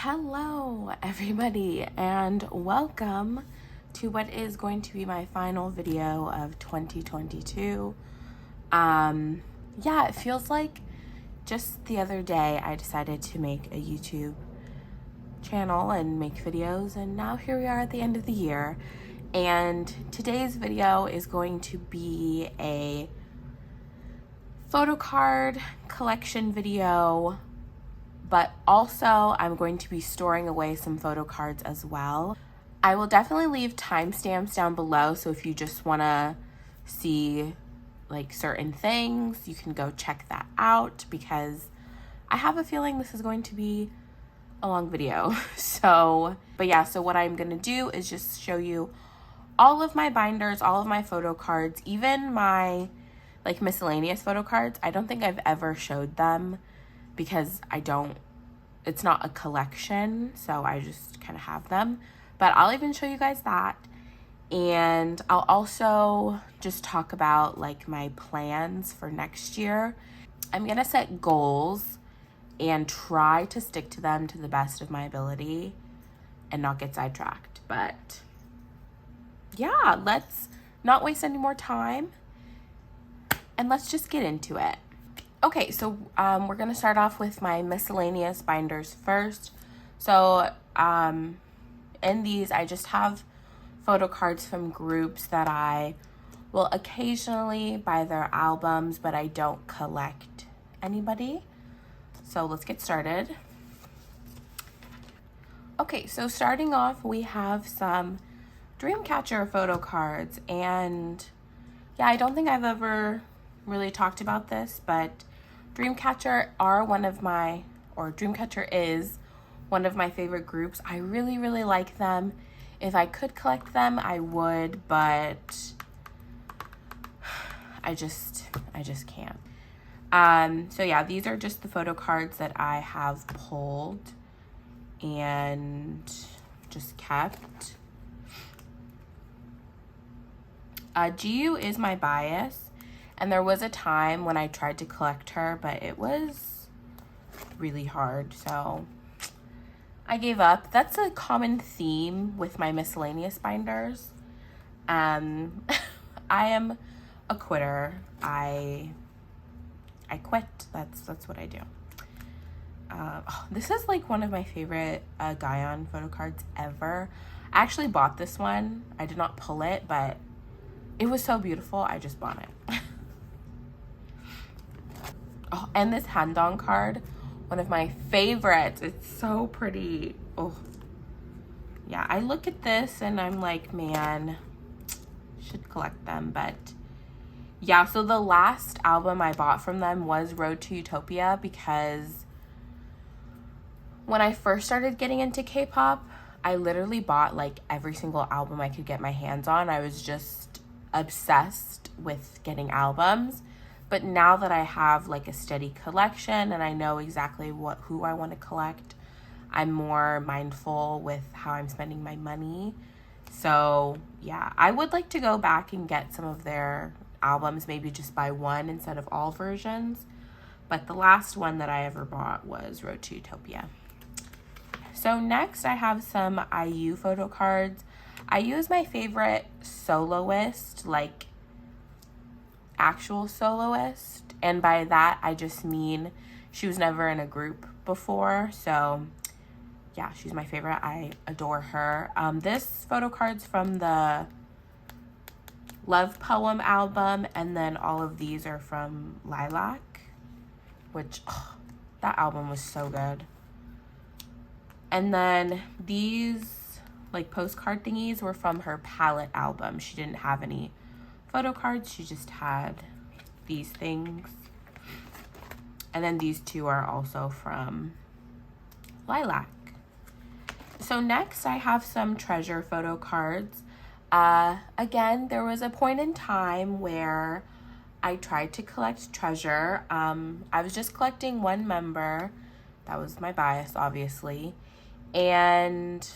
Hello everybody and welcome to what is going to be my final video of 2022. It feels like just the other day I decided to make a YouTube channel and make videos, and now here we are at the end of the year. And today's video is going to be a photo card collection video, but also I'm going to be storing away some photo cards as well. I will definitely leave timestamps down below, so if you just want to see like certain things, you can go check that out, because I have a feeling this is going to be a long video. So what I'm going to do is just show you all of my binders, all of my photo cards, even my like miscellaneous photo cards. I don't think I've ever showed them because it's not a collection, so I just kind of have them. But I'll even show you guys that. And I'll also just talk about like my plans for next year. I'm gonna set goals and try to stick to them to the best of my ability and not get sidetracked. But yeah, let's not waste any more time and let's just get into it. Okay, so we're gonna start off with my miscellaneous binders first. So in these, I just have photo cards from groups that I will occasionally buy their albums, but I don't collect anybody. So let's get started. Okay, so starting off, we have some Dreamcatcher photo cards. And yeah, I don't think I've ever really talked about this, but Dreamcatcher is one of my favorite groups. I really, really like them. If I could collect them, I would, but I just can't. So yeah, these are just the photo cards that I have pulled and just kept. GU is my bias, and there was a time when I tried to collect her, but it was really hard, so I gave up. That's a common theme with my miscellaneous binders. I am a quitter. I quit. That's what I do. This is like one of my favorite Gaon photo cards ever. I actually bought this one. I did not pull it, but it was so beautiful, I just bought it. Oh, and this Handong card, one of my favorites. It's so pretty. Oh, yeah, I look at this and I'm like, man, should collect them. But yeah, so the last album I bought from them was Road to Utopia, because when I first started getting into K-pop, I literally bought like every single album I could get my hands on. I was just obsessed with getting albums. But now that I have like a steady collection and I know exactly who I want to collect, I'm more mindful with how I'm spending my money. So yeah, I would like to go back and get some of their albums, maybe just buy one instead of all versions. But the last one that I ever bought was Road to Utopia. So next I have some IU photo cards. IU is my favorite soloist, like actual soloist, and by that I just mean she was never in a group before. So yeah, she's my favorite. I adore her. This photo card's from the Love Poem album, and then all of these are from Lilac, which that album was so good. And then these like postcard thingies were from her Palette album. She didn't have any photo cards, she just had these things. And then these two are also from Lilac. So next I have some Treasure photo cards. Again, there was a point in time where I tried to collect Treasure. I was just collecting one member. That was my bias, obviously. And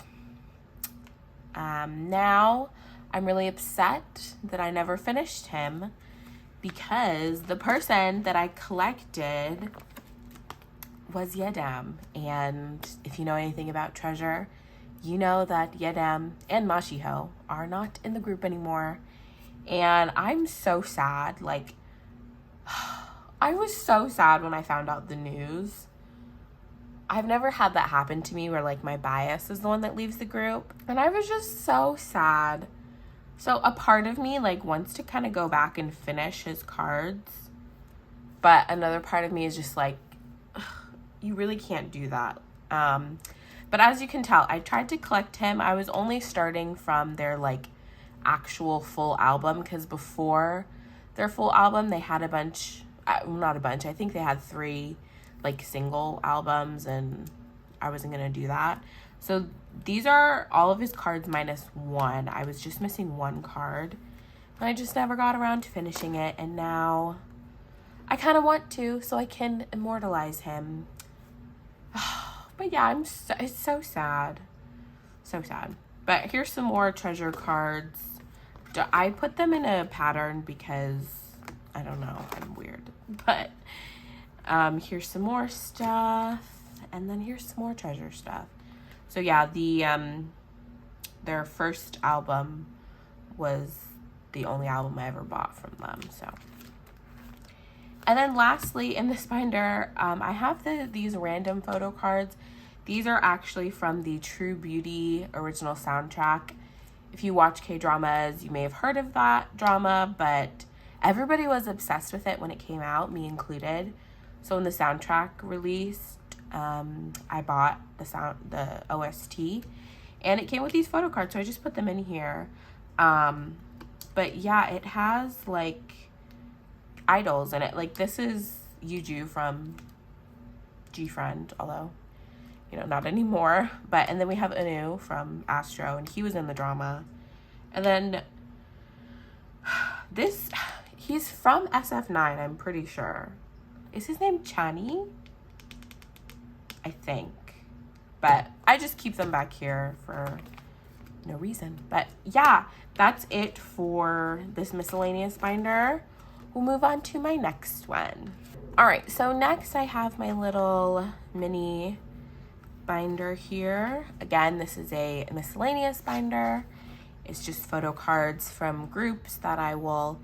now I'm really upset that I never finished him, because the person that I collected was Yedam. And if you know anything about Treasure, you know that Yedam and Mashiho are not in the group anymore. And I'm so sad. Like, I was so sad when I found out the news. I've never had that happen to me where, like, my bias is the one that leaves the group. And I was just so sad. So a part of me, like, wants to kind of go back and finish his cards. But another part of me is just like, you really can't do that. But as you can tell, I tried to collect him. I was only starting from their, like, actual full album, because before their full album, they had a bunch, not a bunch, I think they had 3, like, single albums, and I wasn't going to do that. So these are all of his cards minus 1. I was just missing 1 card, and I just never got around to finishing it, and now I kind of want to, so I can immortalize him. But yeah, it's so sad. So sad. But here's some more Treasure cards. I put them in a pattern because, I don't know, I'm weird. But here's some more stuff. And then here's some more Treasure stuff. So yeah, their first album was the only album I ever bought from them. So, and then lastly, in this binder, I have these random photo cards. These are actually from the True Beauty original soundtrack. If you watch K-dramas, you may have heard of that drama, but everybody was obsessed with it when it came out, me included. So when the soundtrack released, I bought the OST, and it came with these photo cards, so I just put them in here. But yeah, it has, like, idols in it. Like, this is Yuju from G-Friend, although, you know, not anymore. But, and then we have Anu from Astro, and he was in the drama. And then he's from SF9, I'm pretty sure. Is his name Chani? I think. But I just keep them back here for no reason. But yeah, that's it for this miscellaneous binder. We'll move on to my next one. All right, so next I have my little mini binder here. Again, this is a miscellaneous binder. It's just photo cards from groups that I will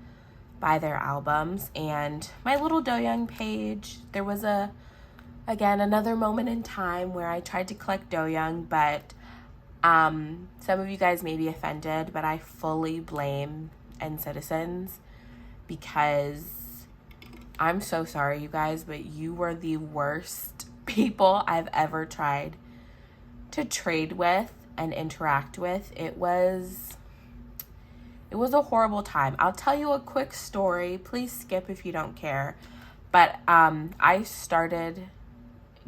buy their albums. And my little Doyoung page, there was again, another moment in time where I tried to collect Doyoung, but some of you guys may be offended, but I fully blame NCitizens, because I'm so sorry, you guys, but you were the worst people I've ever tried to trade with and interact with. It was a horrible time. I'll tell you a quick story. Please skip if you don't care. But I started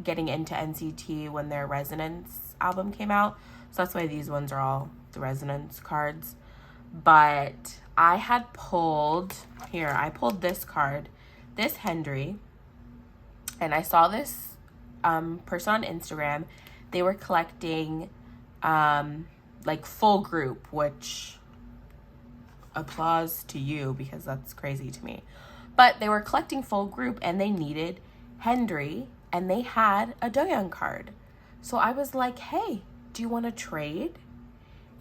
getting into NCT when their Resonance album came out. So that's why these ones are all the Resonance cards. But I had pulled, I pulled this card, this Hendry. And I saw this person on Instagram. They were collecting like full group, which applause to you, because that's crazy to me. But they were collecting full group and they needed Hendry, and they had a Doyoung card. So I was like, hey, do you want to trade?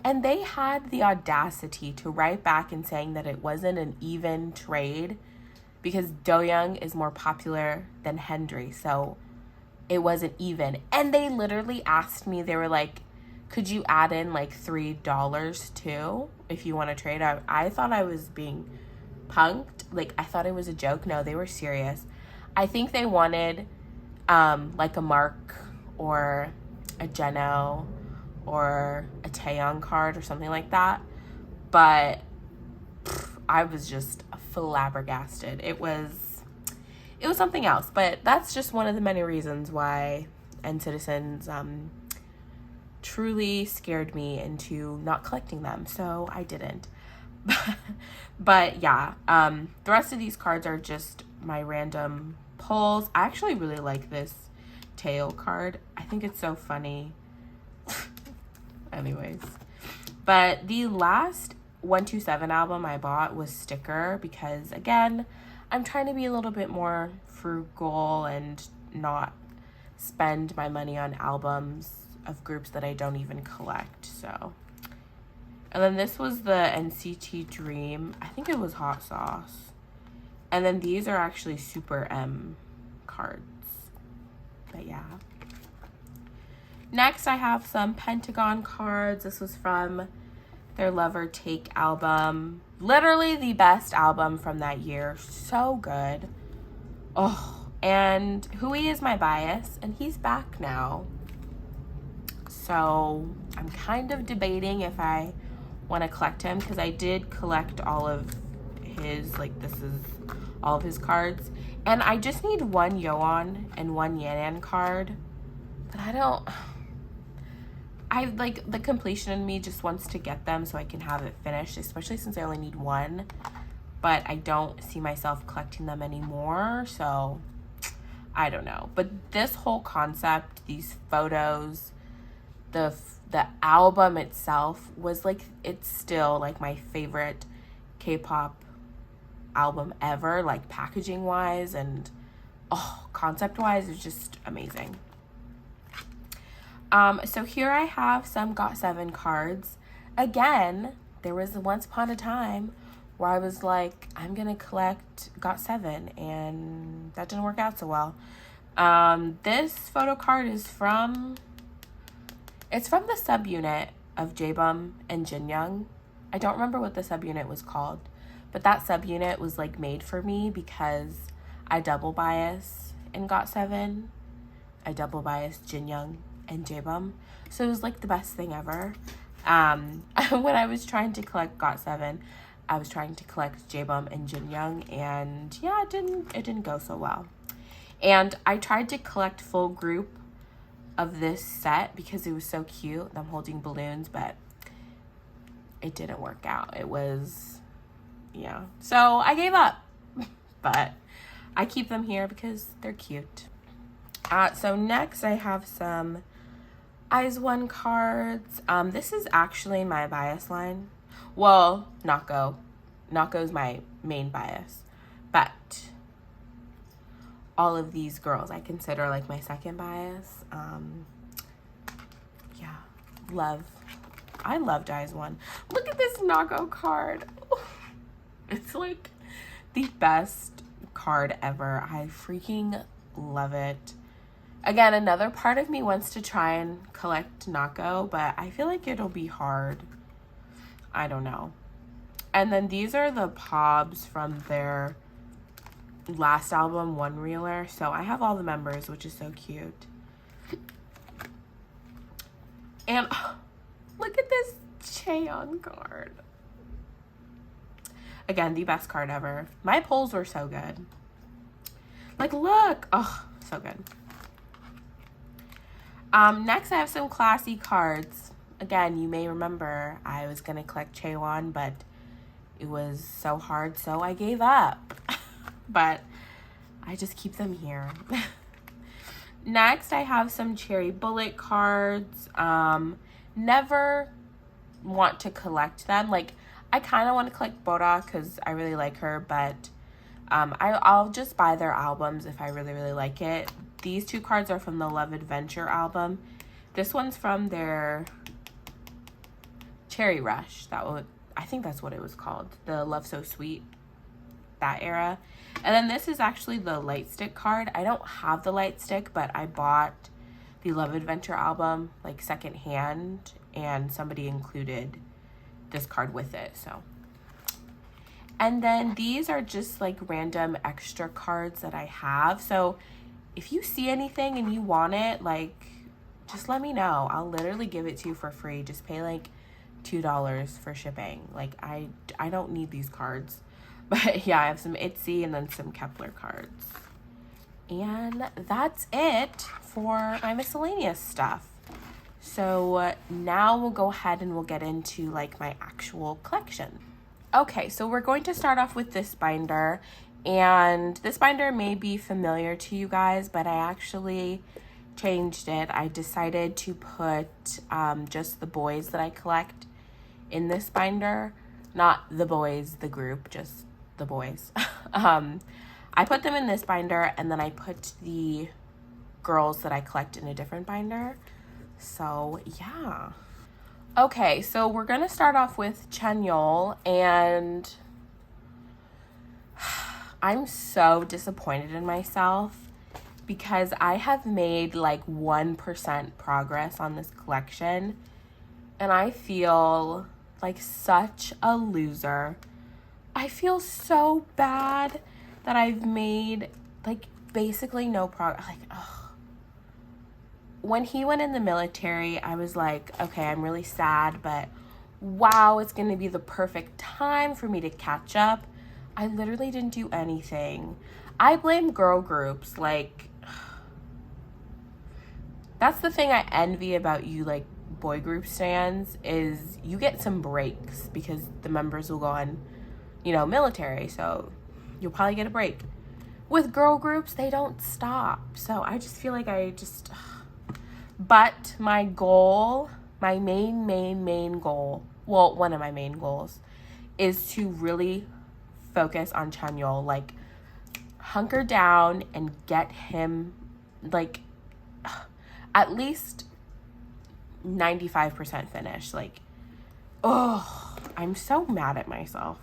And they had the audacity to write back and saying that it wasn't an even trade because Doyoung is more popular than Hendry. So it wasn't even. And they literally asked me, they were like, could you add in like $3 too if you want to trade? I thought I was being punked. Like, I thought it was a joke. No, they were serious. I think they wanted like a Mark or a Jeno or a Taeyong card or something like that. But I was just flabbergasted. It was something else. But that's just one of the many reasons why NCitizens truly scared me into not collecting them. So I didn't. But yeah, the rest of these cards are just my random pulls. I actually really like this Taeyong card. I think it's so funny. Anyways, but the last 127 album I bought was Sticker, because again, I'm trying to be a little bit more frugal and not spend my money on albums of groups that I don't even collect. So, and then this was the NCT Dream. I think it was Hot Sauce. And then these are actually Super M cards. But yeah. Next, I have some Pentagon cards. This was from their Love or Take album. Literally the best album from that year. So good. Oh, and Hui is my bias, and he's back now. So I'm kind of debating if I want to collect him, because I did collect all of his, like, this is all of his cards. And I just need one Yeon and one Yanan card. But like, the completion in me just wants to get them so I can have it finished, especially since I only need one. But I don't see myself collecting them anymore, so I don't know. But this whole concept, these photos, the album itself was like, it's still like my favorite K-pop album ever, like packaging wise and concept wise, is just amazing. So here I have some GOT7 cards. Again, there was once upon a time where I was like, I'm gonna collect GOT7, and that didn't work out so well. This photo card is from the subunit of Jaebum and Jinyoung. I don't remember what the subunit was called, but that subunit was like made for me because I double bias in GOT7. I double bias Jinyoung and Jaebum, so it was like the best thing ever. When I was trying to collect GOT7, I was trying to collect Jaebum and Jinyoung, and yeah, it didn't go so well. And I tried to collect full group of this set because it was so cute. I'm holding balloons, but it didn't work out. It was, yeah. So I gave up, but I keep them here because they're cute. So next I have some IZ*ONE cards. This is actually my bias line. Well, Nako. Nako's my main bias, but all of these girls I consider like my second bias. Yeah, I loved IZ*ONE. Look at this Nako card. It's like the best card ever. I freaking love it. Again, another part of me wants to try and collect Nako, but I feel like it'll be hard. I don't know. And then these are the Pobs from their last album, One Reeler. So I have all the members, which is so cute. And look at this chaeryeong card. Again, the best card ever. My pulls were so good. Like, look. Oh, so good. Next, I have some classy cards. Again, you may remember I was going to collect haewon, but it was so hard, so I gave up. But I just keep them here. Next, I have some Cherry Bullet cards. Never want to collect them. Like, I kind of want to collect Bora because I really like her, but I'll just buy their albums if I really, really like it. These two cards are from the Love Adventure album. This one's from their Cherry Rush. I think that's what it was called. The Love So Sweet, that era. And then this is actually the Light Stick card. I don't have the Light Stick, but I bought the Love Adventure album like secondhand, and somebody included this card with it. So, and then these are just like random extra cards that I have. So if you see anything and you want it, like, just let me know. I'll literally give it to you for free. Just pay like $2 for shipping. Like, I don't need these cards. But yeah, I have some Itzy and then some Kepler cards. And that's it for my miscellaneous stuff. So now we'll go ahead and we'll get into like my actual collection. Okay, so we're going to start off with this binder. And this binder may be familiar to you guys, but I actually changed it. I decided to put just the boys that I collect in this binder. Not the boys, the group, just the boys. I put them in this binder, and then I put the girls that I collect in a different binder. So yeah. Okay, so we're gonna start off with chanyeol, and I'm so disappointed in myself because I have made like 1% progress on this collection, and I feel like such a loser. I feel so bad that I've made like basically no progress. Like, ugh. When he went in the military, I was like, okay, I'm really sad, but wow, it's gonna be the perfect time for me to catch up. I literally didn't do anything. I blame girl groups. Like, that's the thing I envy about you, like, boy group stands, is you get some breaks because the members will go on, you know, military, so you'll probably get a break. With girl groups, they don't stop. So I just feel like but my goal, my main goal, well, one of my main goals is to really focus on chanyeol, like hunker down and get him like at least 95% finished. Like, oh, I'm so mad at myself.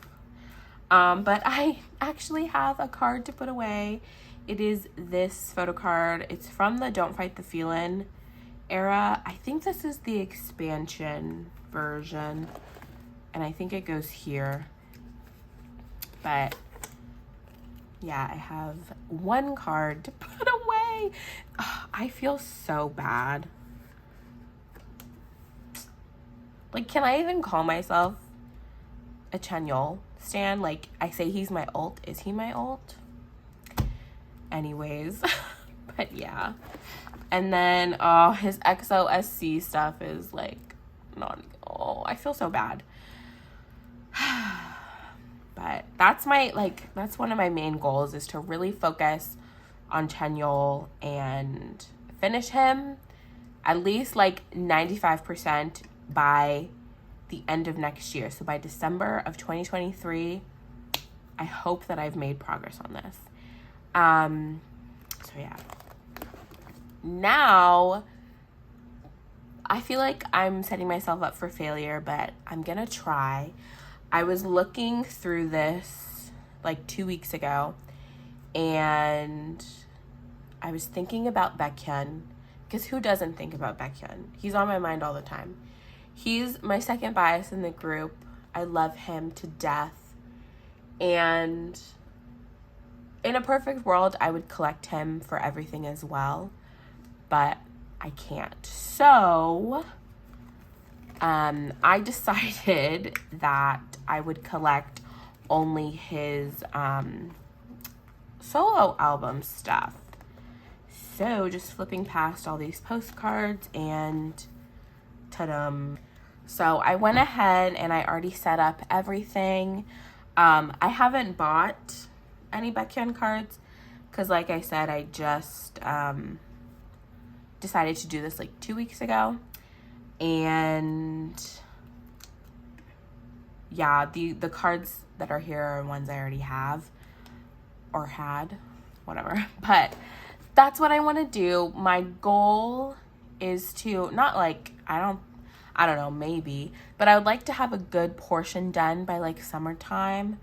But I actually have a card to put away. It is this photo card. It's from the Don't Fight the Feelin' era. I think this is the expansion version, and I think it goes here. But yeah, I have one card to put away. Ugh, I feel so bad. Like, can I even call myself a chanyeol stan? Like, I say he's my ult. Is he my ult? Anyways, but yeah. And then, oh, his XOSC stuff is like not, oh, I feel so bad. But that's my, like, that's one of my main goals, is to really focus on chanyeol and finish him at least like 95% by the end of next year. So by December of 2023, I hope that I've made progress on this. So yeah. Now, I feel like I'm setting myself up for failure, but I'm gonna try. I was looking through this like 2 weeks ago, and I was thinking about Baekhyun, because who doesn't think about Baekhyun? He's on my mind all the time. He's my second bias in the group. I love him to death. And in a perfect world, I would collect him for everything as well, but I can't. So I decided that I would collect only his solo album stuff. So just flipping past all these postcards, and ta-dum. So I went ahead and I already set up everything. I haven't bought any Baekhyun cards because, like I said, I just decided to do this like 2 weeks ago. And yeah, the cards that are here are ones I already have or had, whatever. But that's what I want to do. My goal is to not like, I don't know, maybe, but I would like to have a good portion done by like summertime.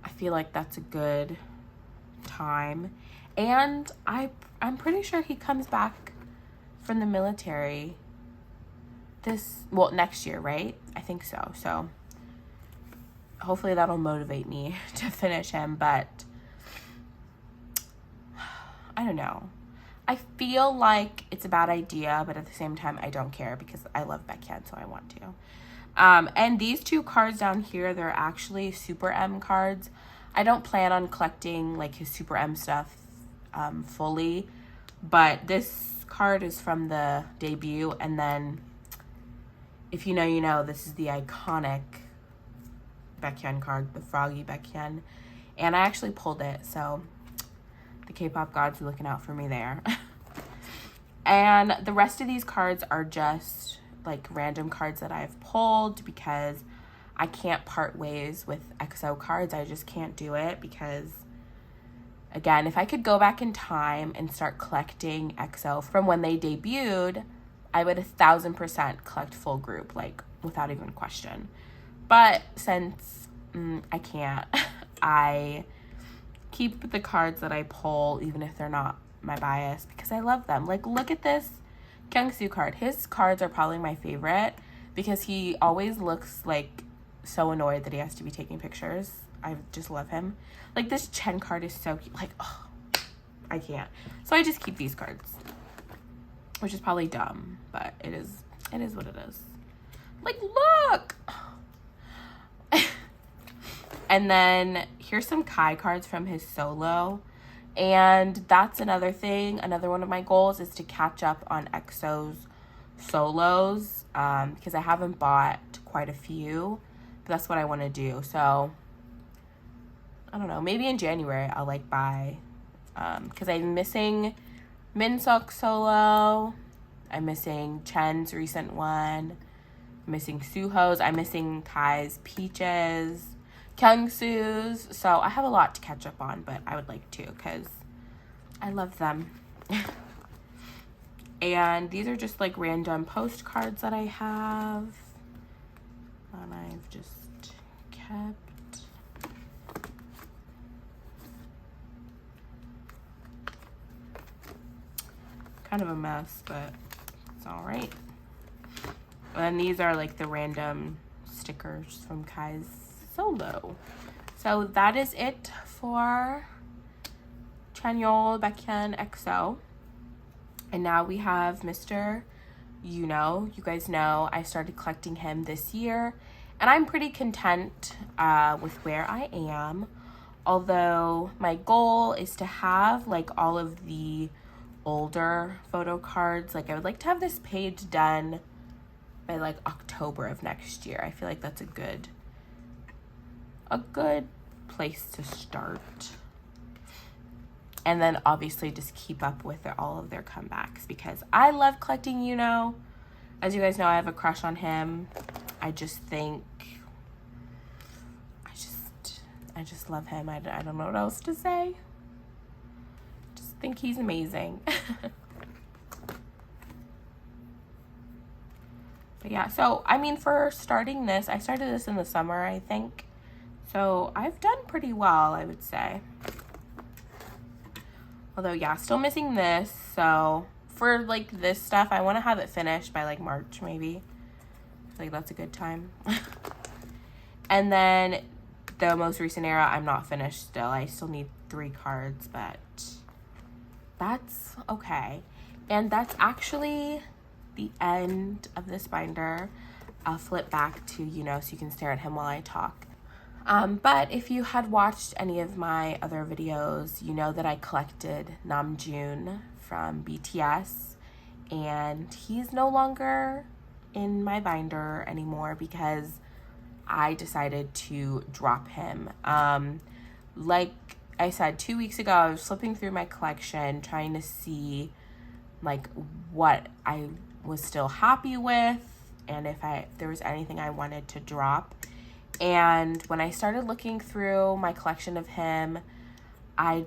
I feel like that's a good time. And I'm pretty sure he comes back from the military next year, right? I think so. So hopefully that'll motivate me to finish him, but I don't know. I feel like it's a bad idea, but at the same time, I don't care because I love Baekhyun, so I want to. And these two cards down here, they're actually Super M cards. I don't plan on collecting like his Super M stuff fully, but this card is from the debut, and then if you know, you know, this is the iconic Baekhyun card, the Froggy Baekhyun, and I actually pulled it, so the K-pop gods are looking out for me there. And the rest of these cards are just like random cards that I've pulled because I can't part ways with EXO cards. I just can't do it because Again, if I could go back in time and start collecting EXO from when they debuted, I would 1000% collect full group, like without even question. But since I can't, I keep the cards that I pull, even if they're not my bias, because I love them. Like, look at this Kyungsoo card. His cards are probably my favorite because he always looks like so annoyed that he has to be taking pictures. I just love him. Like, this Chen card is so cute. Like, oh, I can't. So I just keep these cards, which is probably dumb, but it is what it is. Like, look. And then here's some Kai cards from his solo. And that's another thing. Another one of my goals is to catch up on EXO's solos, because I haven't bought quite a few, but that's what I want to do. So I don't know, maybe in January I'll like buy, because I'm missing Minsuk's solo, I'm missing Chen's recent one, I'm missing Suho's, I'm missing Kai's Peaches, Kyungsoo's. So I have a lot to catch up on, but I would like to because I love them. And these are just like random postcards that I have, and I've just kept. Kind of a mess, but it's all right. And these are like the random stickers from Kai's solo. So that is it for chanyeol, Baekhyun, EXO. And now we have Mr. Yunho. You guys know I started collecting him this year, and I'm pretty content with where I am. Although my goal is to have like all of the older photo cards. Like, I would like to have this page done by like October of next year. I feel like that's a good place to start. And then obviously just keep up with all of their comebacks because I love collecting Yunho. As you guys know, I have a crush on him. I just love him. I don't know what else to say. Just think he's amazing. But yeah, so I mean, for starting this, I started this in the summer, I think. So I've done pretty well, I would say. Although, yeah, still missing this. So for like this stuff, I want to have it finished by like March, maybe. Like, that's a good time. And then the most recent era, I'm not finished still. I still need 3 cards, but that's okay. And that's actually the end of this binder. I'll flip back to Yunho so you can stare at him while I talk. But if you had watched any of my other videos, you know that I collected Namjoon from BTS, and he's no longer in my binder anymore because I decided to drop him. Like I said, 2 weeks ago, I was flipping through my collection trying to see like what I was still happy with and if there was anything I wanted to drop. And when I started looking through my collection of him, I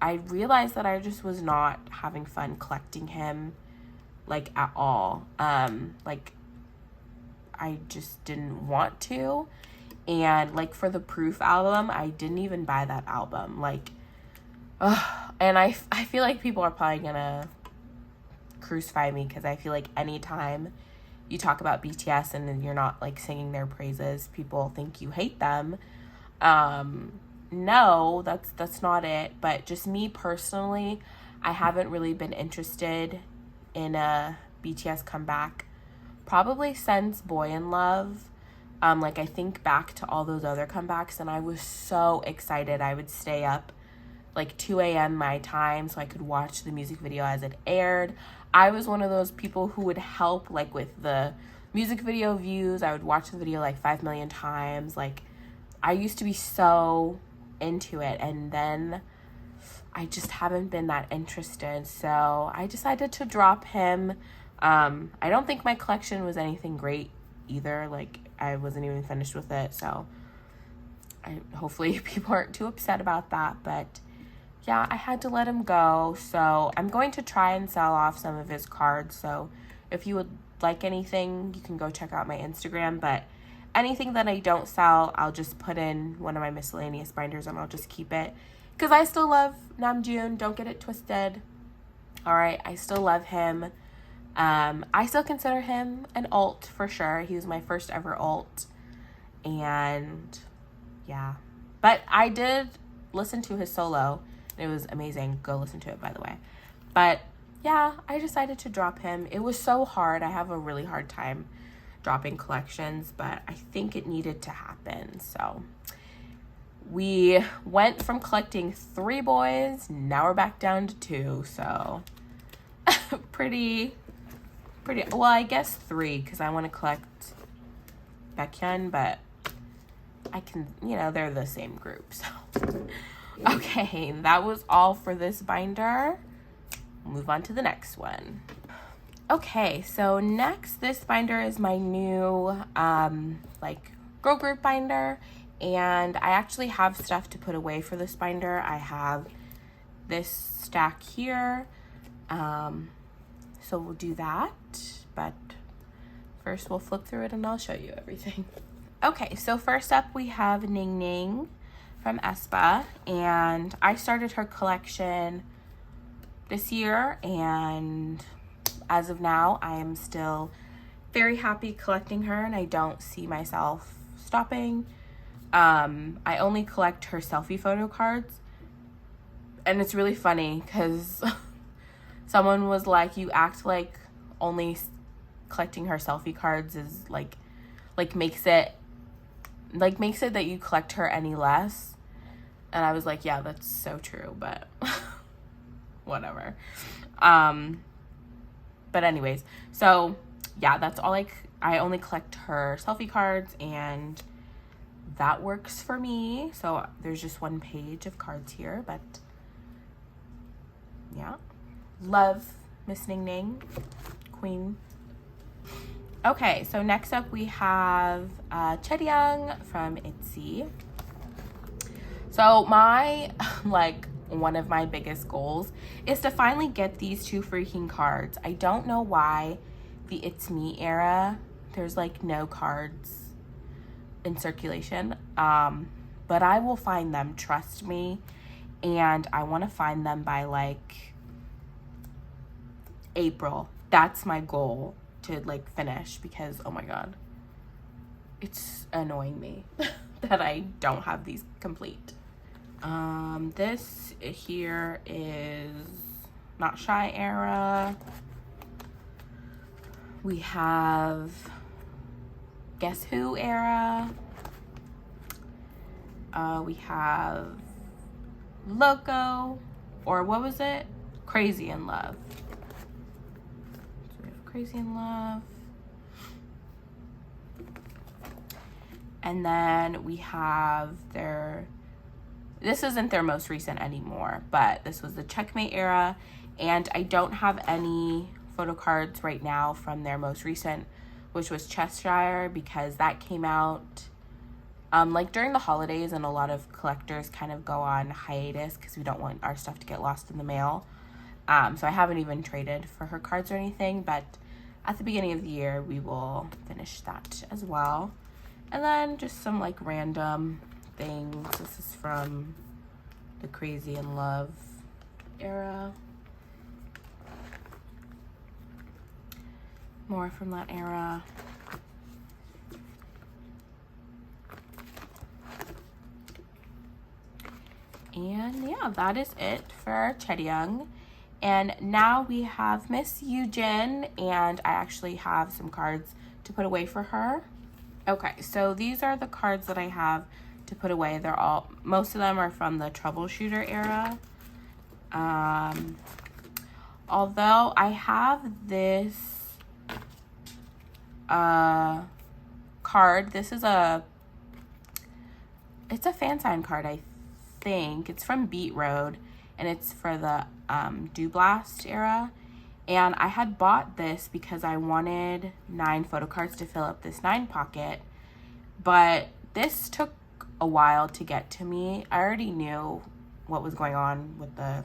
realized that I just was not having fun collecting him, like, at all. Like, I just didn't want to. And, like, for the Proof album, I didn't even buy that album. Like, and I feel like people are probably gonna crucify me because I feel like anytime you talk about BTS and then you're not like singing their praises, people think you hate them. No, that's not it. But just me personally, I haven't really been interested in a BTS comeback probably since Boy in Love. Like, I think back to all those other comebacks and I was so excited. I would stay up like 2 a.m. my time so I could watch the music video as it aired. I was one of those people who would help like with the music video views. I would watch the video like 5 million times. Like, I used to be so into it, and then I just haven't been that interested. So I decided to drop him. I don't think my collection was anything great either. Like, I wasn't even finished with it. So hopefully people aren't too upset about that, but yeah, I had to let him go. So I'm going to try and sell off some of his cards. So if you would like anything, you can go check out my Instagram. But anything that I don't sell, I'll just put in one of my miscellaneous binders and I'll just keep it. Because I still love Namjoon. Don't get it twisted. All right, I still love him. I still consider him an alt for sure. He was my first ever alt. And yeah. But I did listen to his solo. It was amazing. Go listen to it, by the way. But yeah, I decided to drop him. It was so hard. I have a really hard time dropping collections, but I think it needed to happen. So we went from collecting 3 boys. Now we're back down to 2. So pretty, well, I guess 3, because I want to collect Baekhyun, but I can, you know, they're the same group. So okay, that was all for this binder. We'll move on to the next one. Okay, so next, this binder is my new like girl group binder, and I actually have stuff to put away for this binder. I have this stack here, so we'll do that, but first we'll flip through it and I'll show you everything. Okay, so first up we have Ningning from aespa, and I started her collection this year, and as of now I am still very happy collecting her, and I don't see myself stopping. I only collect her selfie photo cards, and it's really funny because someone was like, you act like only collecting her selfie cards is like makes it that you collect her any less. And I was like, yeah, that's so true, but whatever. But anyways, so yeah, that's all. I only collect her selfie cards, and that works for me. So there's just 1 page of cards here, but yeah, love Miss Ningning, queen. Okay, so next up we have chaeryeong from Itzy. So my, one of my biggest goals is to finally get these 2 freaking cards. I don't know why the It's Me era, there's no cards in circulation, but I will find them, trust me. And I want to find them by April. That's my goal, to finish, because oh my god, it's annoying me that I don't have these complete. This here is Not Shy era. We have Guess Who era. We have Loco, or what was it? Crazy in Love. So we have Crazy in Love. And then we have this isn't their most recent anymore, but this was the Checkmate era. And I don't have any photo cards right now from their most recent, which was Cheshire, because that came out during the holidays, and a lot of collectors kind of go on hiatus because we don't want our stuff to get lost in the mail. So I haven't even traded for her cards or anything, but at the beginning of the year we will finish that as well. And then just some random things. This is from the Crazy in Love era. More from that era. And yeah, that is it for chaeryeong. And now we have Miss Yujin, and I actually have some cards to put away for her. Okay, so these are the cards that I have to put away. Most of them are from the Troubleshooter era. Although I have this card. This is it's a fan sign card, I think. It's from Beat Road, and it's for the Do Blast era. And I had bought this because I wanted 9 photo cards to fill up this 9 pocket, but this took a while to get to me. I already knew what was going on with the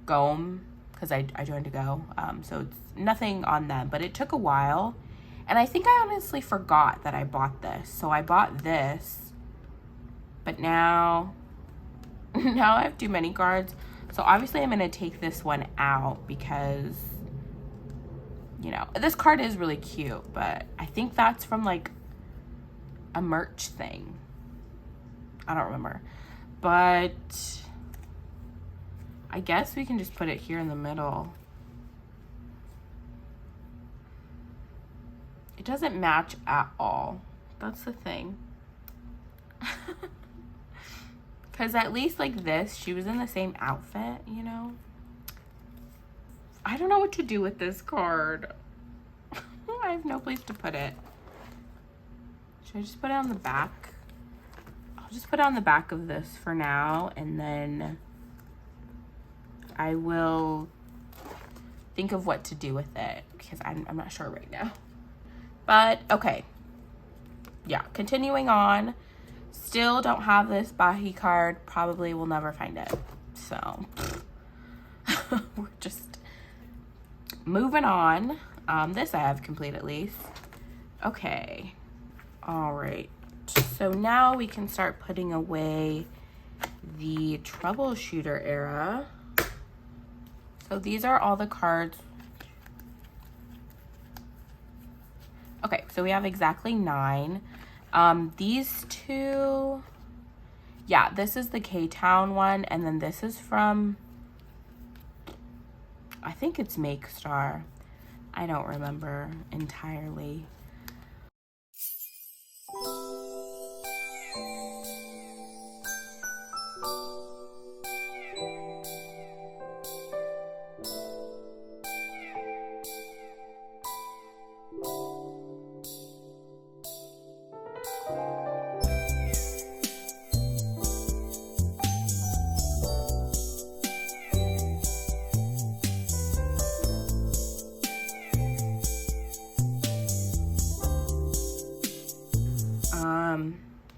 Gome because I joined to go. So it's nothing on them, but it took a while. And I think I honestly forgot that I bought this. So I bought this, but now I have too many cards. So obviously I'm going to take this one out because, you know, this card is really cute, but I think that's from like a merch thing. I don't remember. But I guess we can just put it here in the middle. It doesn't match at all. That's the thing. Because at least like this, she was in the same outfit, you know? I don't know what to do with this card. I have no place to put it. Should I just put it on the back? I'll just put it on the back of this for now, and then I will think of what to do with it because I'm not sure right now. But okay. Yeah, continuing on. Still don't have this Bahi card. Probably will never find it. So we're just moving on. This I have complete at least. Okay. All right. So now we can start putting away the troubleshooter era. So these are all the cards. Okay, so we have exactly 9. These two, yeah, this is the K-Town one, and then this is from, I think it's Make Star. I don't remember entirely.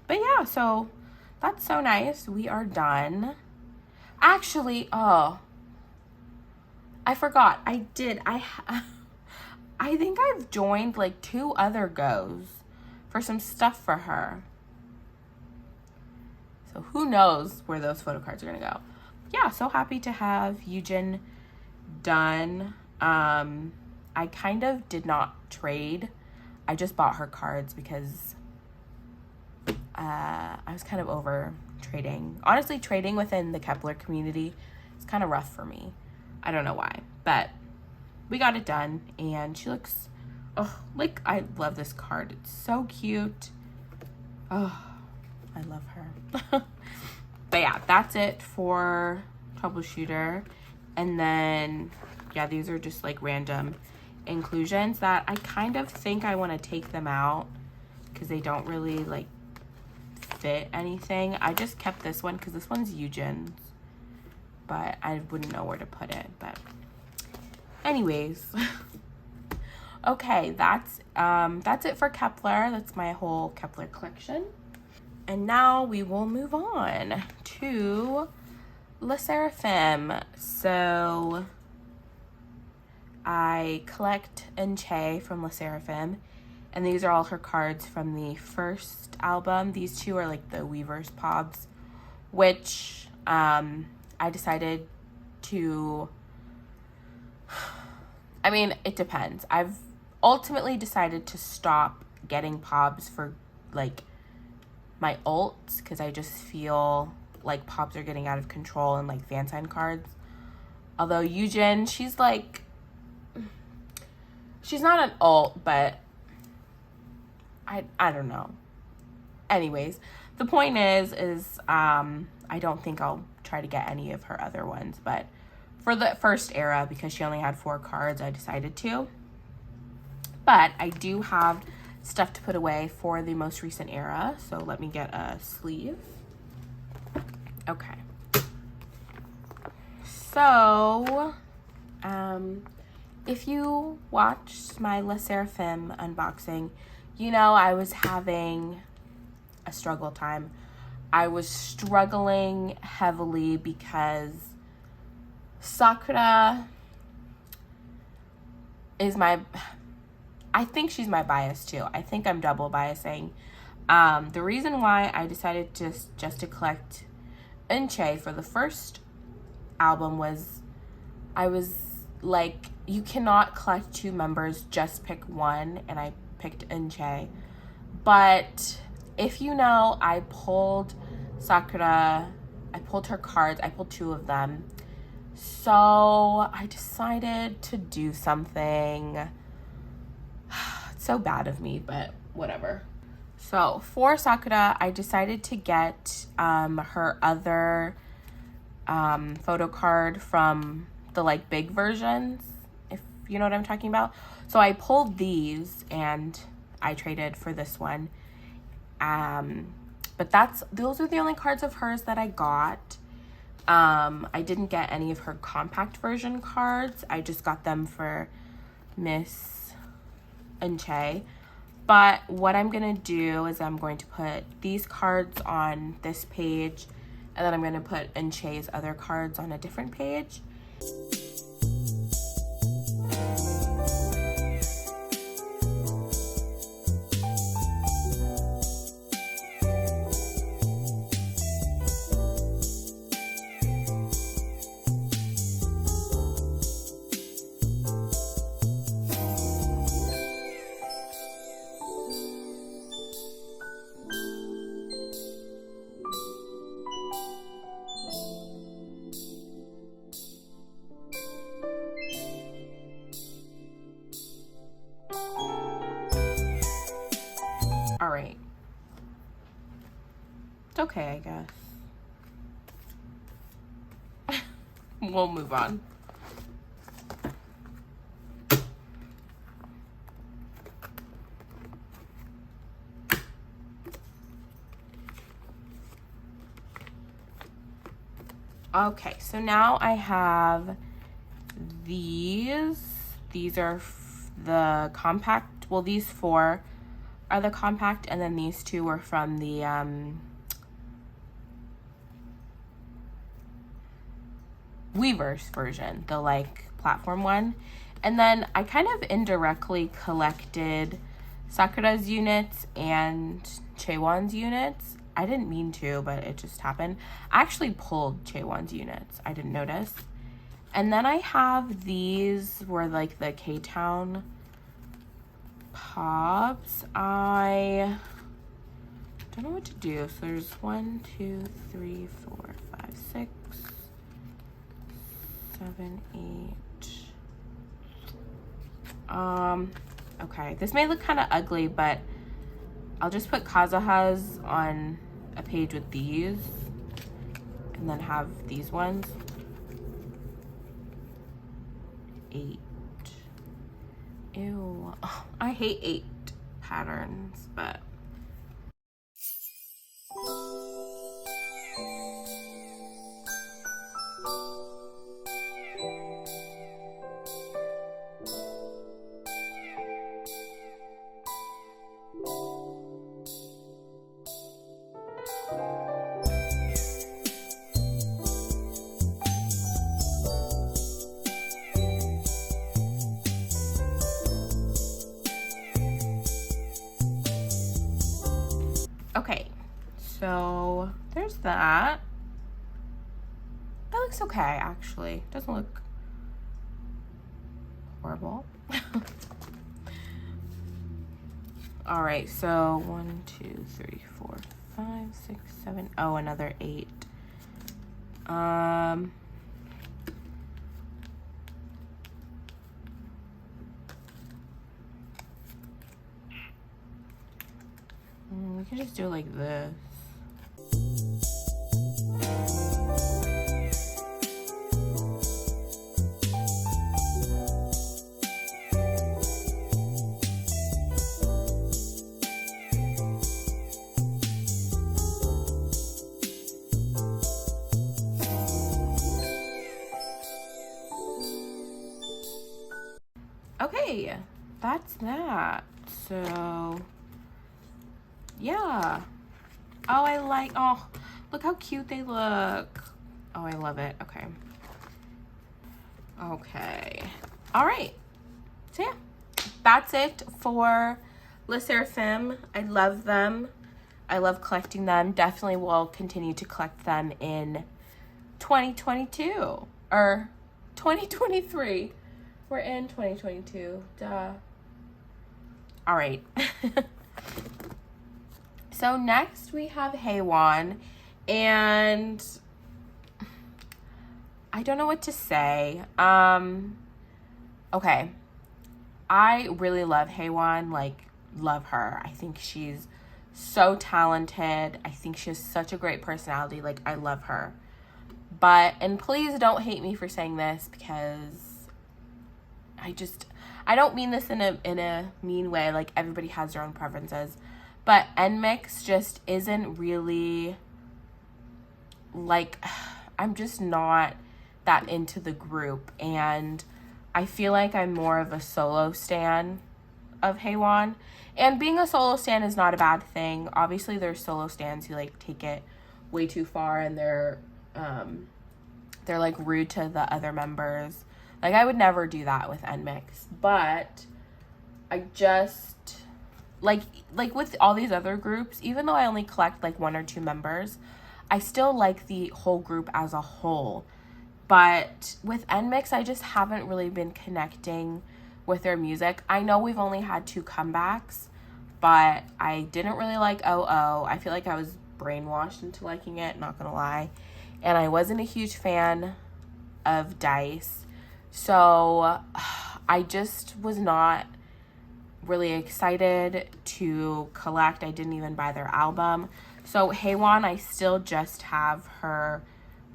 But yeah, so that's so nice. We are done. Actually, oh, I forgot. I think I've joined like 2 other goes for some stuff for her. So who knows where those photo cards are gonna go. Yeah, so happy to have Yujin done. I kind of did not trade. I just bought her cards because I was kind of over trading. Honestly, trading within the Kepler community is kind of rough for me. I don't know why, but we got it done, and she looks, oh, like, I love this card. It's so cute. Oh, I love her. But yeah, that's it for troubleshooter. And then, yeah, these are just like random inclusions that I kind of think I want to take them out because they don't really like fit anything. I just kept this one because this one's Yujin's, but I wouldn't know where to put it. But anyways, okay, that's it for Kepler. That's my whole Kepler collection. And now we will move on to sserafim. So I collect eunchae from sserafim, and these are all her cards from the first album. These 2 are like the Weaver's Pobs, which I decided to, I mean, it depends. I've ultimately decided to stop getting Pobs for like my ults because I just feel like Pobs are getting out of control and like fan sign cards. Although Yujin, she's like, she's not an ult, but I don't know. Anyways, the point is I don't think I'll try to get any of her other ones, but for the first era, because she only had 4 cards, I decided to. But I do have stuff to put away for the most recent era, so let me get a sleeve. Okay. So, if you watched my sserafim unboxing, you know I was having a struggle time I was struggling heavily because Sakura is I think she's my bias too. I think I'm double biasing. The reason why I decided just to collect eunchae for the first album was I was like, you cannot collect 2 members, just pick one, and I picked eunchae. But if you know, I pulled Sakura, I pulled her cards, I pulled 2 of them. So I decided to do something. It's so bad of me, but whatever. So for Sakura, I decided to get her other photo card from the like big versions, if you know what I'm talking about. So I pulled these and I traded for this one. But those are the only cards of hers that I got. I didn't get any of her compact version cards. I just got them for Miss Yunchae. But what I'm going to do is I'm going to put these cards on this page, and then I'm going to put Yunchae's other cards on a different page. All right. It's okay, I guess. We'll move on. Okay, so now I have these. These are the compact. Well, these 4 are the compact, and then these 2 were from the Weverse version, the like platform one. And then I kind of indirectly collected Sakura's units and Chaewon's units. I didn't mean to, but it just happened. I actually pulled Chaewon's units. I didn't notice. And then I have these were like the K-Town pops. I don't know what to do. So there's 1, 2, 3, 4, 5, 6, 7, 8. Okay, this may look kind of ugly, but I'll just put Kazuha's on a page with these, and then have these ones. 8. Ew. Oh, I hate 8 patterns, but okay, so there's that. That looks okay, actually. Doesn't look horrible. All right, so 1, 2, 3, 4, 5, 6, 7. Oh, another 8. We can just do it like this. Okay, that's that. So yeah, Oh, I like, oh, look how cute they look. Oh, I love it. Okay. Okay. All right. So yeah, that's it for Le Sserafim. I love them. I love collecting them. Definitely will continue to collect them in 2022 or 2023. We're in 2022. Duh. All right. So next we have Haewon, and I don't know what to say. Okay. I really love Haewon, like love her. I think she's so talented. I think she has such a great personality. Like, I love her. But, and please don't hate me for saying this, because I don't mean this in a mean way. Like, everybody has their own preferences. But NMIXX just isn't really, like, I'm just not that into the group. And I feel like I'm more of a solo stan of Haewon. And being a solo stan is not a bad thing. Obviously, there's solo stans who, like, take it way too far, and they're like rude to the other members. Like, I would never do that with NMIXX. But I just like with all these other groups, even though I only collect like 1 or 2 members, I still like the whole group as a whole. But with NMIXX, I just haven't really been connecting with their music. I know we've only had 2 comebacks, but I didn't really like OO. I feel like I was brainwashed into liking it, not gonna lie. And I wasn't a huge fan of Dice. So I just was not really excited to collect. I didn't even buy their album. So Haewon, I still just have her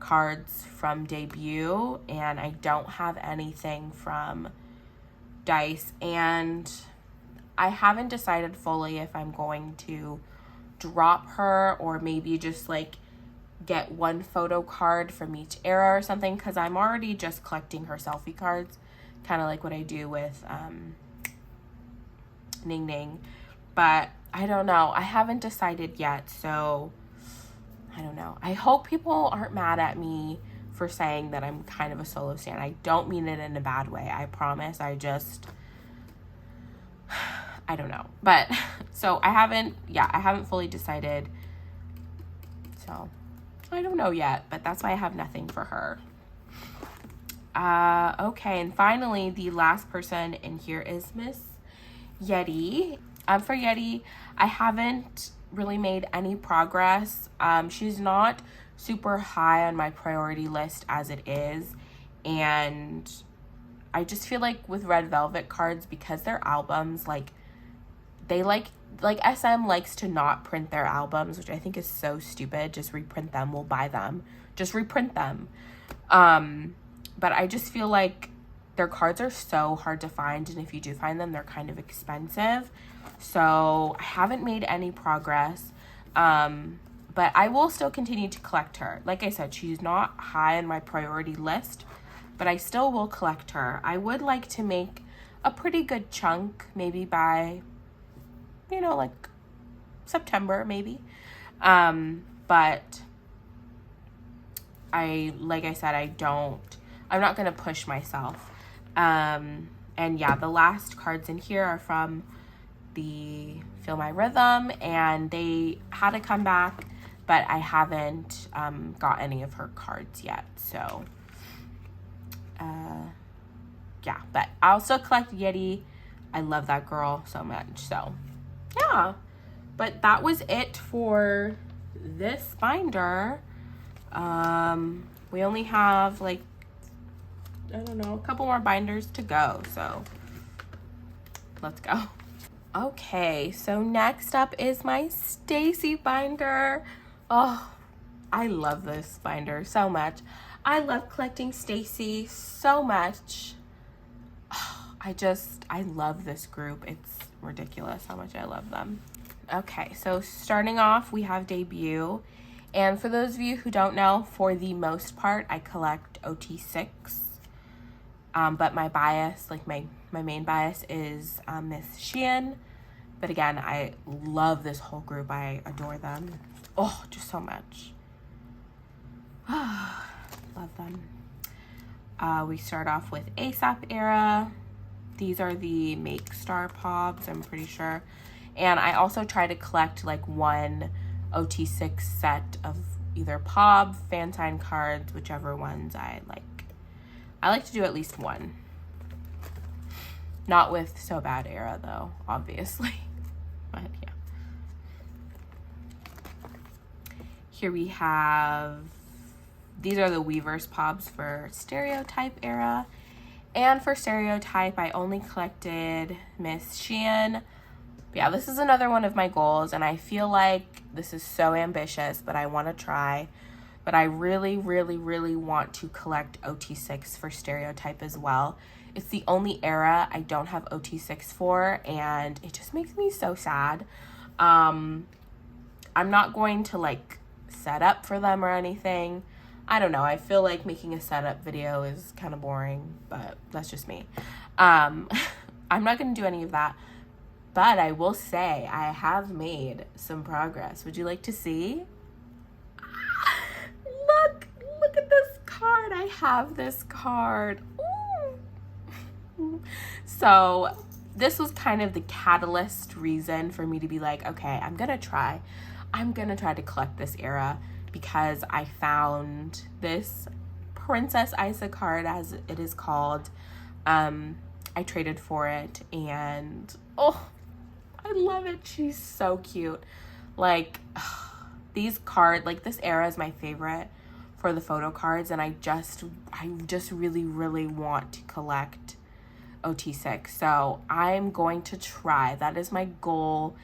cards from debut, and I don't have anything from Dice, and I haven't decided fully if I'm going to drop her or maybe just like get 1 photo card from each era or something, because I'm already just collecting her selfie cards, kind of like what I do with Ningning. But I don't know. I haven't decided yet, so I don't know. I hope people aren't mad at me for saying that I'm kind of a solo stan. I don't mean it in a bad way. I promise. I don't know. But so I haven't fully decided. So I don't know yet, but that's why I have nothing for her. Okay, and finally, the last person in here is Miss Yeri. For Yeri, I haven't really made any progress. She's not super high on my priority list as it is, and I just feel like with Red Velvet cards, because their albums, like, they like SM likes to not print their albums, which I think is so stupid. Just reprint them. We'll buy them. Just reprint them. But I just feel like their cards are so hard to find, and if you do find them, they're kind of expensive. So I haven't made any progress. But I will still continue to collect her. Like I said, she's not high on my priority list, but I still will collect her. I would like to make a pretty good chunk, maybe by, like September, maybe. But like I said, I'm not going to push myself. And yeah, the last cards in here are from the Feel My Rhythm, and they had a comeback, but I haven't got any of her cards yet. So yeah, but I'll still collect Yeri. I love that girl so much. So yeah, but that was it for this binder. We only have like, I don't know, a couple more binders to go, so let's go. Okay, so next up is my Stayc binder. Oh, I love this binder so much. I love collecting Stayc so much. Oh, I love this group. It's ridiculous how much I love them. Okay, so starting off, we have debut. And for those of you who don't know, for the most part, I collect OT6. But my bias, like my main bias is Miss Shein. But again, I love this whole group. I adore them. Oh, just so much. Love them. We start off with aespa era. These are the Make Star Pobs, I'm pretty sure. And I also try to collect like one OT6 set of either Pob, fan sign cards, whichever ones I like. I like to do at least one. Not with So Bad era though, obviously. But yeah. Here we have, these are the Weverse Pobs for Stereotype era. And for Stereotype, I only collected Miss Shein. Yeah, this is another one of my goals, and I feel like this is so ambitious, but I want to try. But I really, really, really want to collect OT6 for Stereotype as well. It's the only era I don't have OT6 for, and it just makes me so sad. I'm not going to like set up for them or anything. I don't know. I feel like making a setup video is kind of boring, but that's just me. I'm not going to do any of that. But I will say I have made some progress. Would you like to see? Look at this card. I have this card. Ooh. So this was kind of the catalyst reason for me to be like, okay, I'm going to try to collect this era, because I found this Princess Isa card, as it is called. I traded for it, and oh, I love it. She's so cute. Like, these cards, like this era is my favorite for the photo cards, and I just really, really want to collect OT6. So I'm going to try. That is my goal,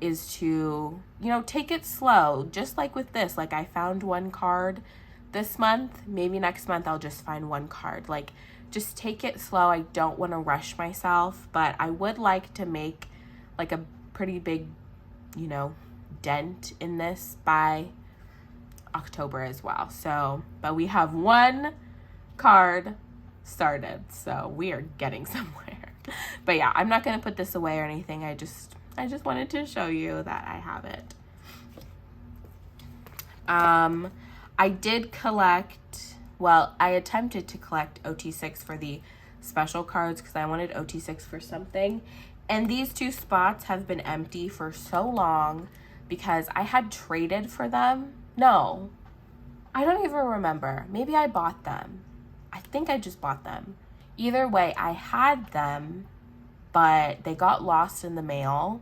is to, you know, take it slow. Just like with this, like I found one card this month, maybe next month I'll just find one card. Like, just take it slow. I don't want to rush myself, but I would like to make like a pretty big, you know, dent in this by October as well. So, but we have one card started, so we are getting somewhere. But yeah, I'm not going to put this away or anything. I just wanted to show you that I have it. I did collect, well, I attempted to collect OT6 for the special cards because I wanted OT6 for something. And these two spots have been empty for so long because I had traded for them. No, I don't even remember. Maybe I bought them. I think I just bought them. Either way, I had them, but they got lost in the mail.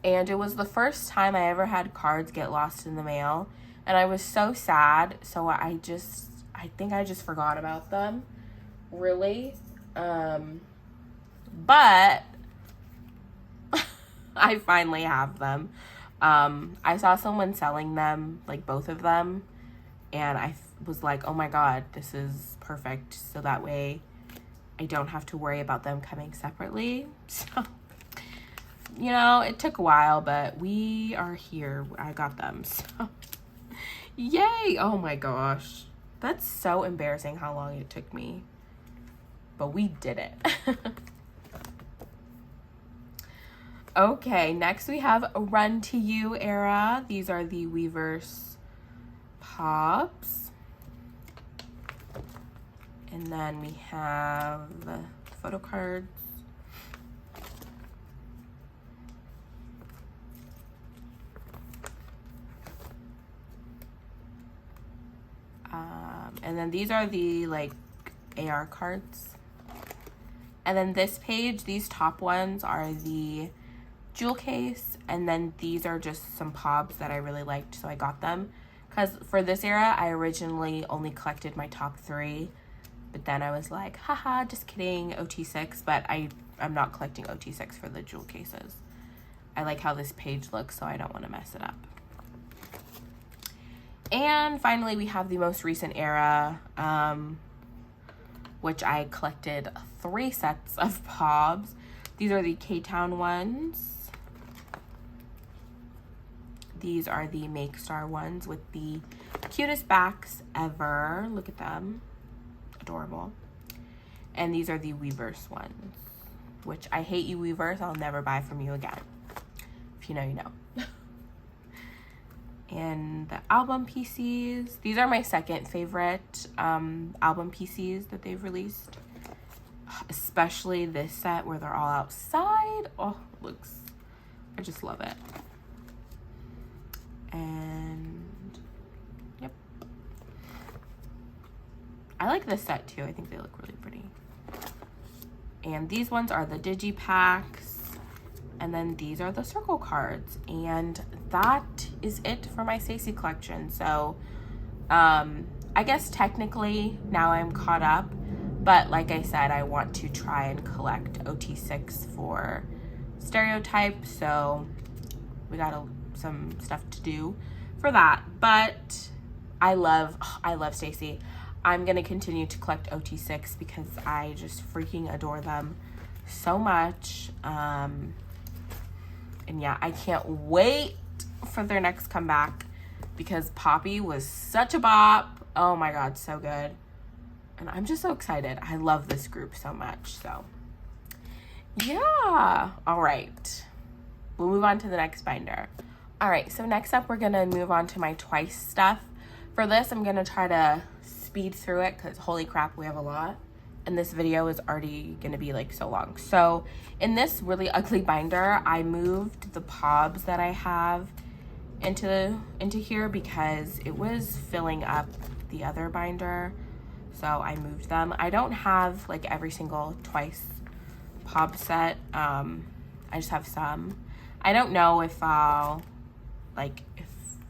And it was the first time I ever had cards get lost in the mail. And I was so sad. So I think I just forgot about them, really. But I finally have them. I saw someone selling them, like both of them, and I was like, oh my god, this is perfect. So that way I don't have to worry about them coming separately. So, you know, it took a while, but we are here. I got them. So, yay. Oh my gosh. That's so embarrassing how long it took me. But we did it. Okay, next we have Run to You era. These are the Weverse Pops. And then we have photo cards. And then these are the like AR cards. And then this page, these top ones are the jewel case, and then these are just some pobs that I really liked, so I got them. Because for this era, I originally only collected my top 3, but then I was like, haha, just kidding, OT6, but I'm not collecting OT6 for the jewel cases. I like how this page looks, so I don't want to mess it up. And finally, we have the most recent era, which I collected 3 sets of pobs. These are the K-Town ones. These are the Make Star ones with the cutest backs ever. Look at them. Adorable. And these are the Weverse ones, which I hate you, Weverse. I'll never buy from you again. If you know, you know. And the album PCs. These are my second favorite album PCs that they've released. Especially this set where they're all outside. Oh, looks, I just love it. And yep. I like this set too. I think they look really pretty. And these ones are the digipacks. And then these are the circle cards. And that is it for my Stayc collection. So I guess technically now I'm caught up. But like I said, I want to try and collect OT6 for Stereotype. So we got some stuff to do for that. But I love Stayc. I'm going to continue to collect OT6 because I just freaking adore them so much. And yeah, I can't wait for their next comeback because Poppy was such a bop. Oh my God, so good. And I'm just so excited. I love this group so much. So yeah. All right. We'll move on to the next binder. All right. So next up, we're going to move on to my Twice stuff. For this, I'm going to try to speed through it because holy crap, we have a lot. And this video is already going to be like so long. So in this really ugly binder, I moved the pobs that I have into here because it was filling up the other binder. So I moved them. I don't have like every single Twice pob set. I just have some. I don't know if I'll like if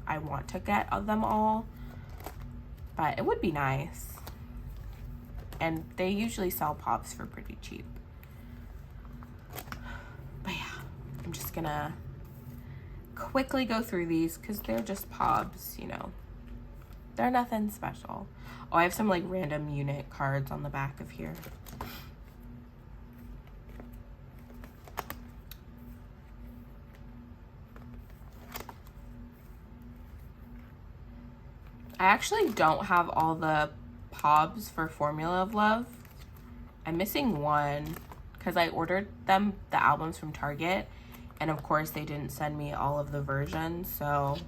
I want to get them all, but it would be nice. And they usually sell pops for pretty cheap. But yeah, I'm just gonna quickly go through these because they're just pobs, you know. They're nothing special. Oh, I have some like random unit cards on the back of here. I actually don't have all the pobs for Formula of Love. I'm missing one because I ordered them, the albums from Target, and of course they didn't send me all of the versions, so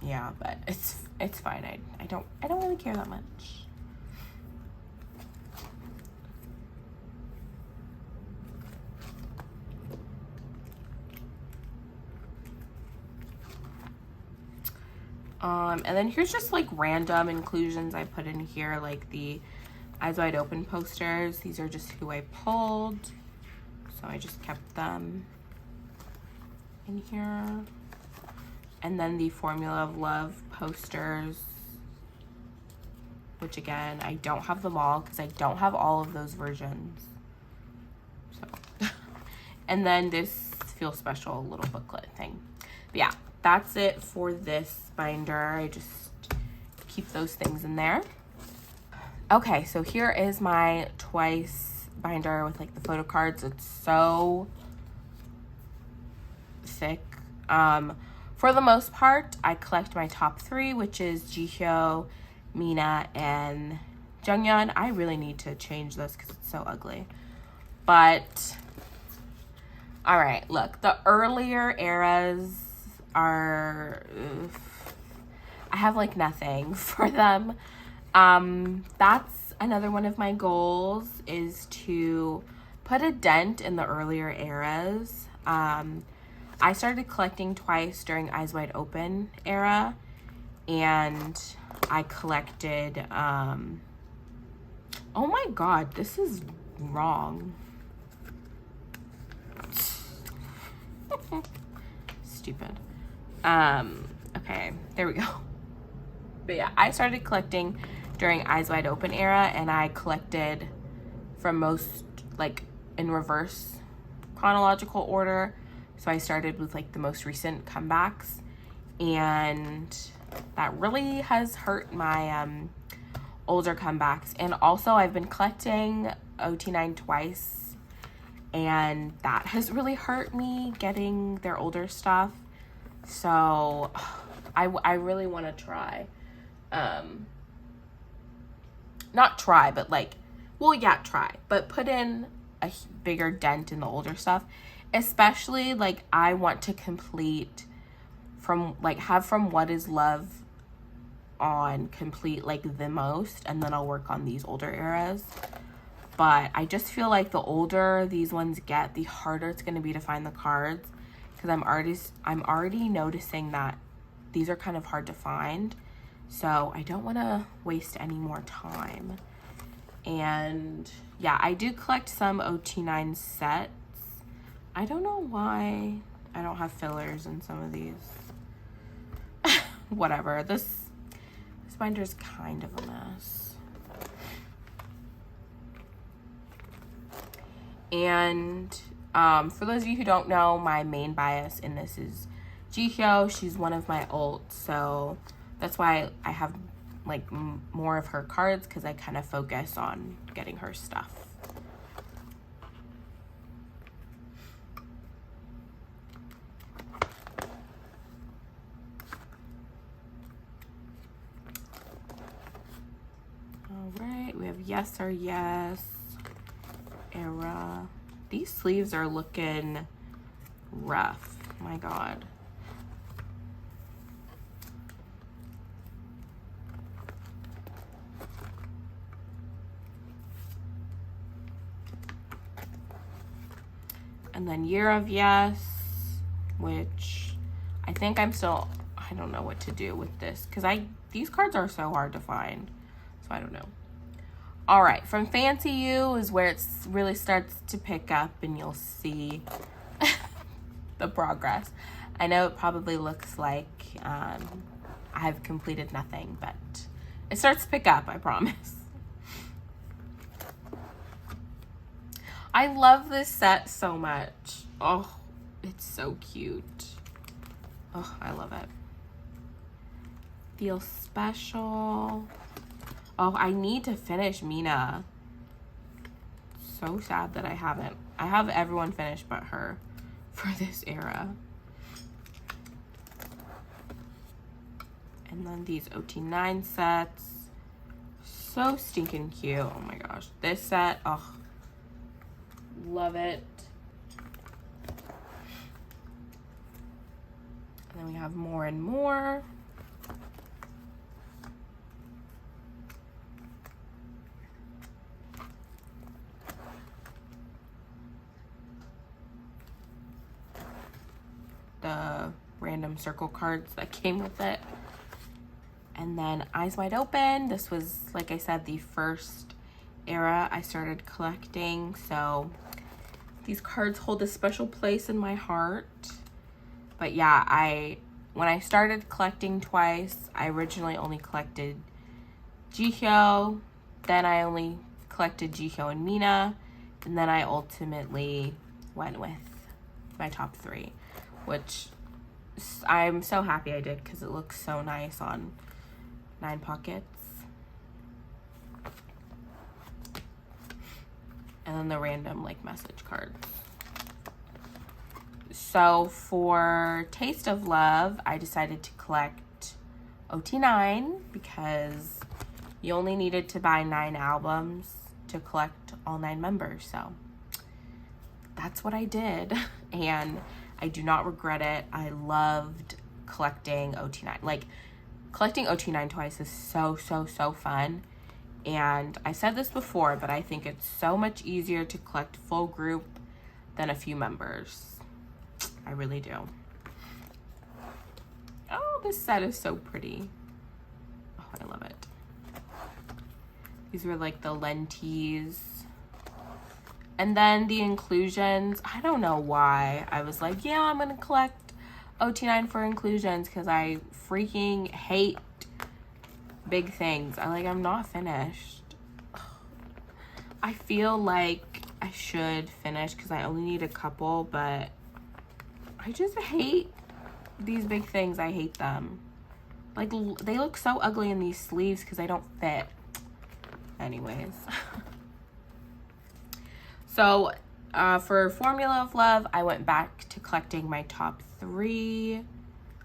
yeah, but it's fine. I don't really care that much. And then here's just like random inclusions I put in here, like the Eyes Wide Open posters. These are just who I pulled, so I just kept them in here. And then the Formula of Love posters, which again, I don't have them all because I don't have all of those versions. So, and then this Feel Special little booklet thing. But yeah, that's it for this binder. I just keep those things in there. Okay, so here is my Twice binder with like the photo cards. It's so thick. For the most part, I collect my top three, which is Jihyo, Mina, and Jungyeon. I really need to change this because it's so ugly. But all right, look, the earlier eras are I have like nothing for them. That's another one of my goals, is to put a dent in the earlier eras. I started collecting Twice during Eyes Wide Open era, and I collected oh my god, this is wrong. Stupid. Okay, there we go. But yeah, I started collecting during Eyes Wide Open era, and I collected from most, like, in reverse chronological order. So I started with like the most recent comebacks, and that really has hurt my older comebacks. And also I've been collecting OT9 Twice, and that has really hurt me getting their older stuff. So I really want to try, not try, but like, well, yeah, try, but put in a bigger dent in the older stuff. especially like I want to complete from like have From What Is Love on complete like the most, and then I'll work on these older eras. But I just feel like the older these ones get, the harder it's going to be to find the cards, because I'm already noticing that these are kind of hard to find. So I don't want to waste any more time. And yeah, I do collect some OT9 sets. I don't know why I don't have fillers in some of these. Whatever. This binder's kind of a mess. And for those of you who don't know, my main bias in this is Jihyo. She's one of my ults, so that's why I have like more of her cards, because I kind of focus on getting her stuff. Alright, we have Yes or Yes, Era. These sleeves are looking rough. My God. And then Year of Yes, which I think I don't know what to do with this, because these cards are so hard to find. So I don't know. All right, From Fancy You is where it really starts to pick up, and you'll see the progress. I know it probably looks like I have completed nothing, but it starts to pick up, I promise. I love this set so much. Oh, it's so cute. Oh, I love it. Feel Special. Oh, I need to finish Mina. So sad that I haven't. I have everyone finished but her for this era. And then these OT9 sets. So stinking cute. Oh my gosh. This set, oh, love it. And then we have More and More. The random circle cards that came with it. And then Eyes Wide Open. This was, like I said, the first era I started collecting, so these cards hold a special place in my heart. But yeah, when I started collecting twice, I originally only collected Jihyo, then I only collected Jihyo and Mina, and then I ultimately went with my top 3, which I'm so happy I did, because it looks so nice on 9 pockets. And then the random like message cards. So for Taste of Love, I decided to collect OT9 because you only needed to buy 9 albums to collect all 9 members. So that's what I did, and I do not regret it. I loved collecting OT9. Like, collecting OT9 twice is so fun. And I said this before, but I think it's so much easier to collect full group than a few members. I really do. Oh, this set is so pretty. Oh, I love it. These were like the lenties. And then the inclusions. I don't know why. I was like, yeah, I'm going to collect OT9 for inclusions, because I freaking hate big things. I'm not finished. I feel like I should finish because I only need a couple, but I just hate these big things. I hate them. Like, they look so ugly in these sleeves because they don't fit. Anyways. So, for Formula of Love, I went back to collecting my top 3.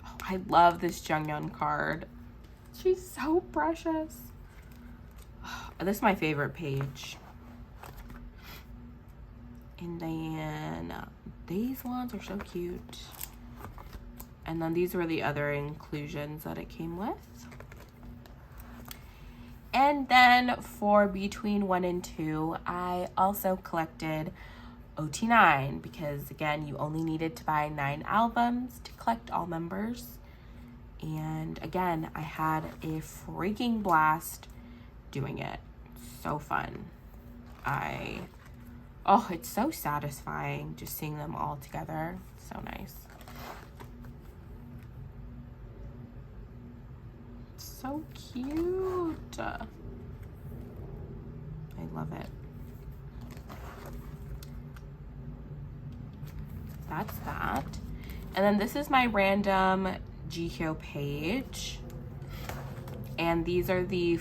Oh, I love this Jungyeon card. She's so precious. Oh, this is my favorite page. And then these ones are so cute. And then these were the other inclusions that it came with. And then for between 1 and 2, I also collected OT9 because, again, you only needed to buy 9 albums to collect all members. And again, I had a freaking blast doing it. So fun. Oh, it's so satisfying just seeing them all together. So nice. So cute. I love it. That's that. And then this is my random yunho page. And these are the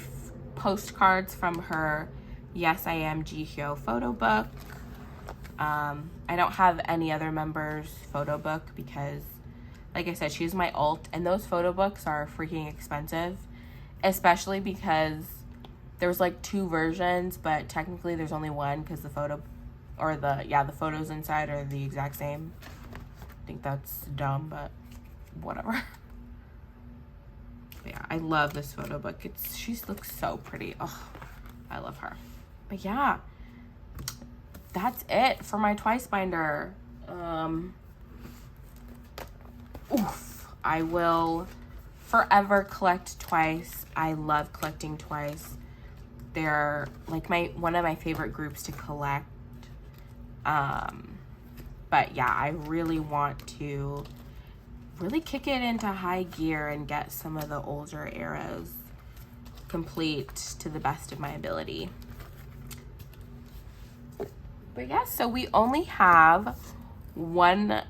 postcards from her Yes I Am yunho photo book. I don't have any other members' photo book because, like I said, she's my alt, and those photo books are freaking expensive, especially because there's like 2 versions, but technically there's only one because the photo, or the photos inside are the exact same. I think that's dumb, but whatever. But yeah, I love this photo book. She looks so pretty. Oh, I love her. But yeah, that's it for my Twice binder. I will forever collect Twice. I love collecting Twice. They're like one of my favorite groups to collect. But yeah, I really want to really kick it into high gear and get some of the older eras complete to the best of my ability. But yeah, so we only have 1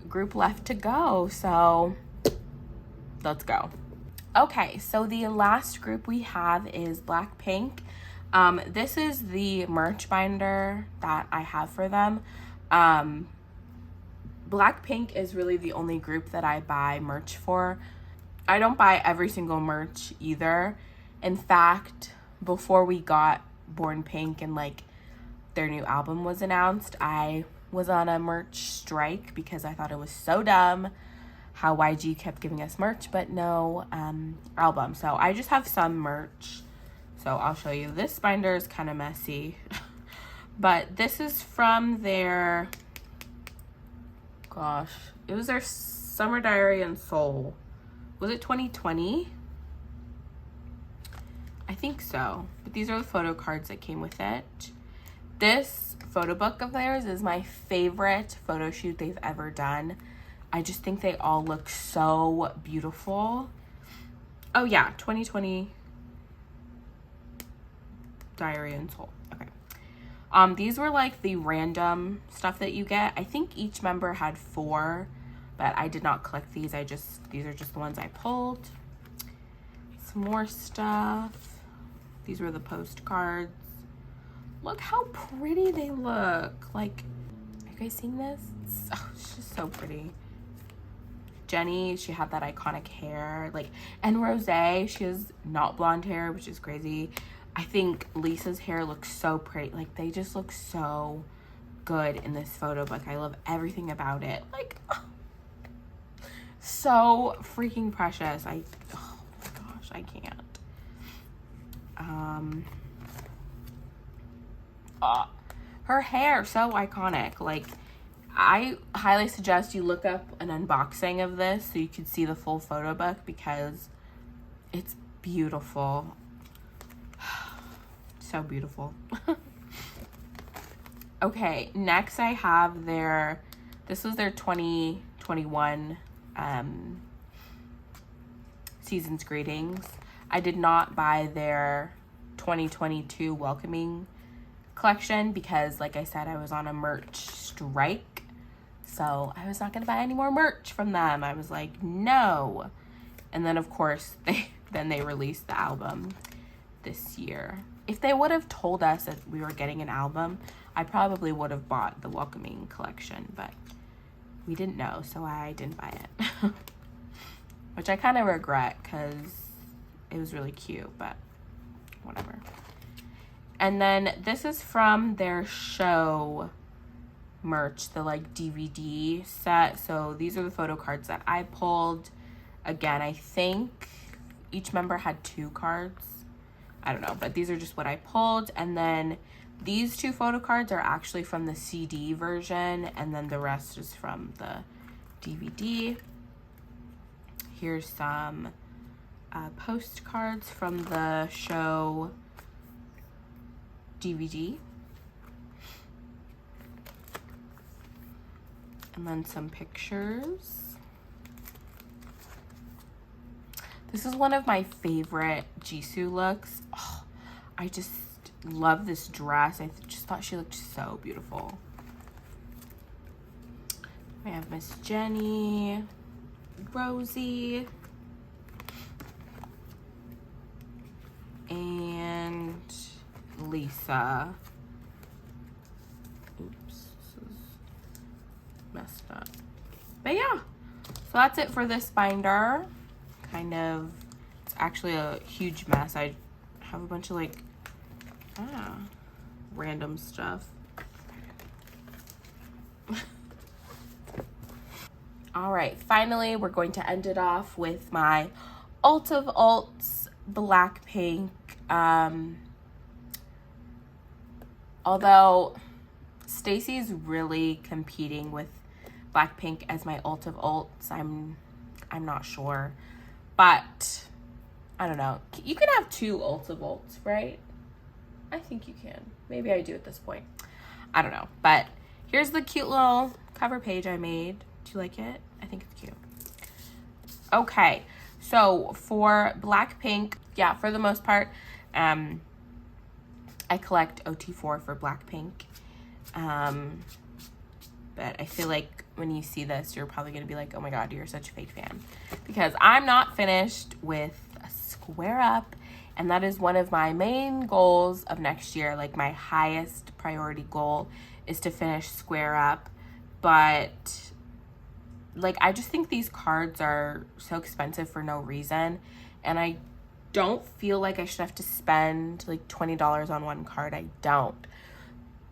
group left to go, so let's go. Okay, so the last group we have is Blackpink. This is the merch binder that I have for them. Blackpink is really the only group that I buy merch for. I don't buy every single merch either. In fact, before we got Born Pink and like their new album was announced, I was on a merch strike because I thought it was so dumb how YG kept giving us merch but no album. So I just have some merch. So I'll show you. This binder is kind of messy. But this is from their, gosh, it was their Summer Diary and Soul. Was it 2020? I think so. But these are the photo cards that came with it. This photo book of theirs is my favorite photo shoot they've ever done. I just think they all look so beautiful. Oh yeah, 2020 Diary and Soul. Okay. These were like the random stuff that you get. I think each member had 4, but I did not collect these. These are just the ones I pulled. Some more stuff. These were the postcards. Look how pretty they look. Like, are you guys seeing this? It's just so pretty. Jenny, she had that iconic hair. Like, and Rosé, she has not blonde hair, which is crazy. I think Lisa's hair looks so pretty. Like, they just look so good in this photo book. I love everything about it. Like, oh, so freaking precious. Oh my gosh, I can't. Her hair, so iconic. Like, I highly suggest you look up an unboxing of this so you can see the full photo book because it's beautiful. So beautiful. Okay, next I have this was their 2021 season's greetings. I did not buy their 2022 welcoming collection because, like I said, I was on a merch strike, so I was not going to buy any more merch from them. I was like, no. And then of course they released the album this year. If they would have told us that we were getting an album, I probably would have bought the welcoming collection, but we didn't know, so I didn't buy it. Which I kind of regret because it was really cute, but whatever. And then this is from their show merch, the like DVD set. So these are the photo cards that I pulled. Again, I think each member had 2 cards. I don't know, but these are just what I pulled. And then these 2 photo cards are actually from the CD version, and then the rest is from the DVD. Here's some postcards from the show DVD. And then some pictures. This is one of my favorite Jisoo looks. Oh, I just love this dress. I just thought she looked so beautiful. We have Miss Jenny, Rosie, and Lisa. Oops, this is messed up. But yeah, so that's it for this binder. Kind of, it's actually a huge mess. I have a bunch of like, random stuff. All right, finally, we're going to end it off with my ult of ults, Blackpink. Although Stacy's really competing with Blackpink as my ult of ults, I'm not sure. But I don't know. You can have 2 ults of ults, right? I think you can. Maybe I do at this point. I don't know. But here's the cute little cover page I made. Do you like it? I think it's cute. Okay. So for Blackpink, yeah, for the most part, I collect OT4 for Blackpink. But I feel like when you see this, you're probably going to be like, oh my God, you're such a fake fan. Because I'm not finished with Square Up. And that is one of my main goals of next year. Like my highest priority goal is to finish Square Up. But like, I just think these cards are so expensive for no reason. And I don't feel like I should have to spend like $20 on one card. I don't.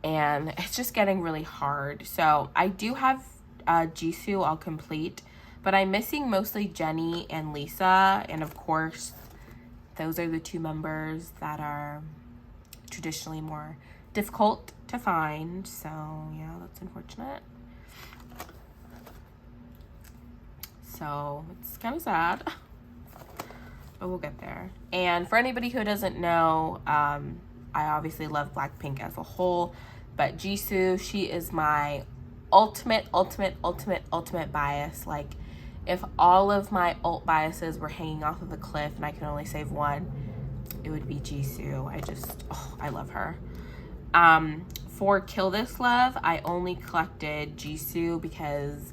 And it's just getting really hard. So I do have Jisoo all complete, but I'm missing mostly Jenny and Lisa. And of course, those are the 2 members that are traditionally more difficult to find. So yeah, that's unfortunate. So it's kind of sad, but we'll get there. And for anybody who doesn't know, I obviously love Blackpink as a whole, but Jisoo, she is my ultimate bias. Like, if all of my ult biases were hanging off of a cliff and I could only save one, it would be Jisoo. I love her. For Kill This Love, I only collected Jisoo because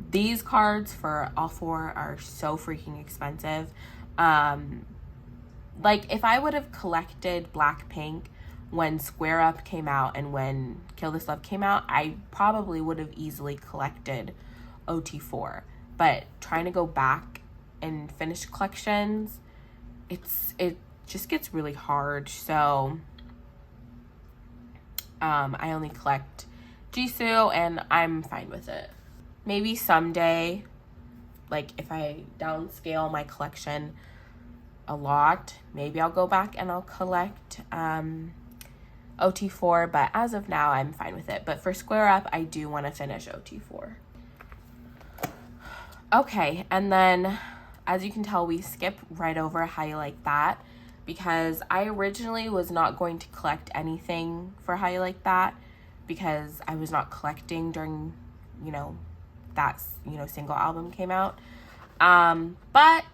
these cards for all 4 are so freaking expensive. Like, if I would have collected Blackpink when Square Up came out and when Kill This Love came out, I probably would have easily collected OT4. But trying to go back and finish collections, it just gets really hard. So I only collect Jisoo, and I'm fine with it. Maybe someday, like if I downscale my collection a lot, maybe I'll go back and I'll collect OT4, but as of now, I'm fine with it. But for Square Up, I do want to finish OT4. Okay, and then as you can tell, we skip right over How You Like That because I originally was not going to collect anything for How You Like That because I was not collecting during, that, single album came out. But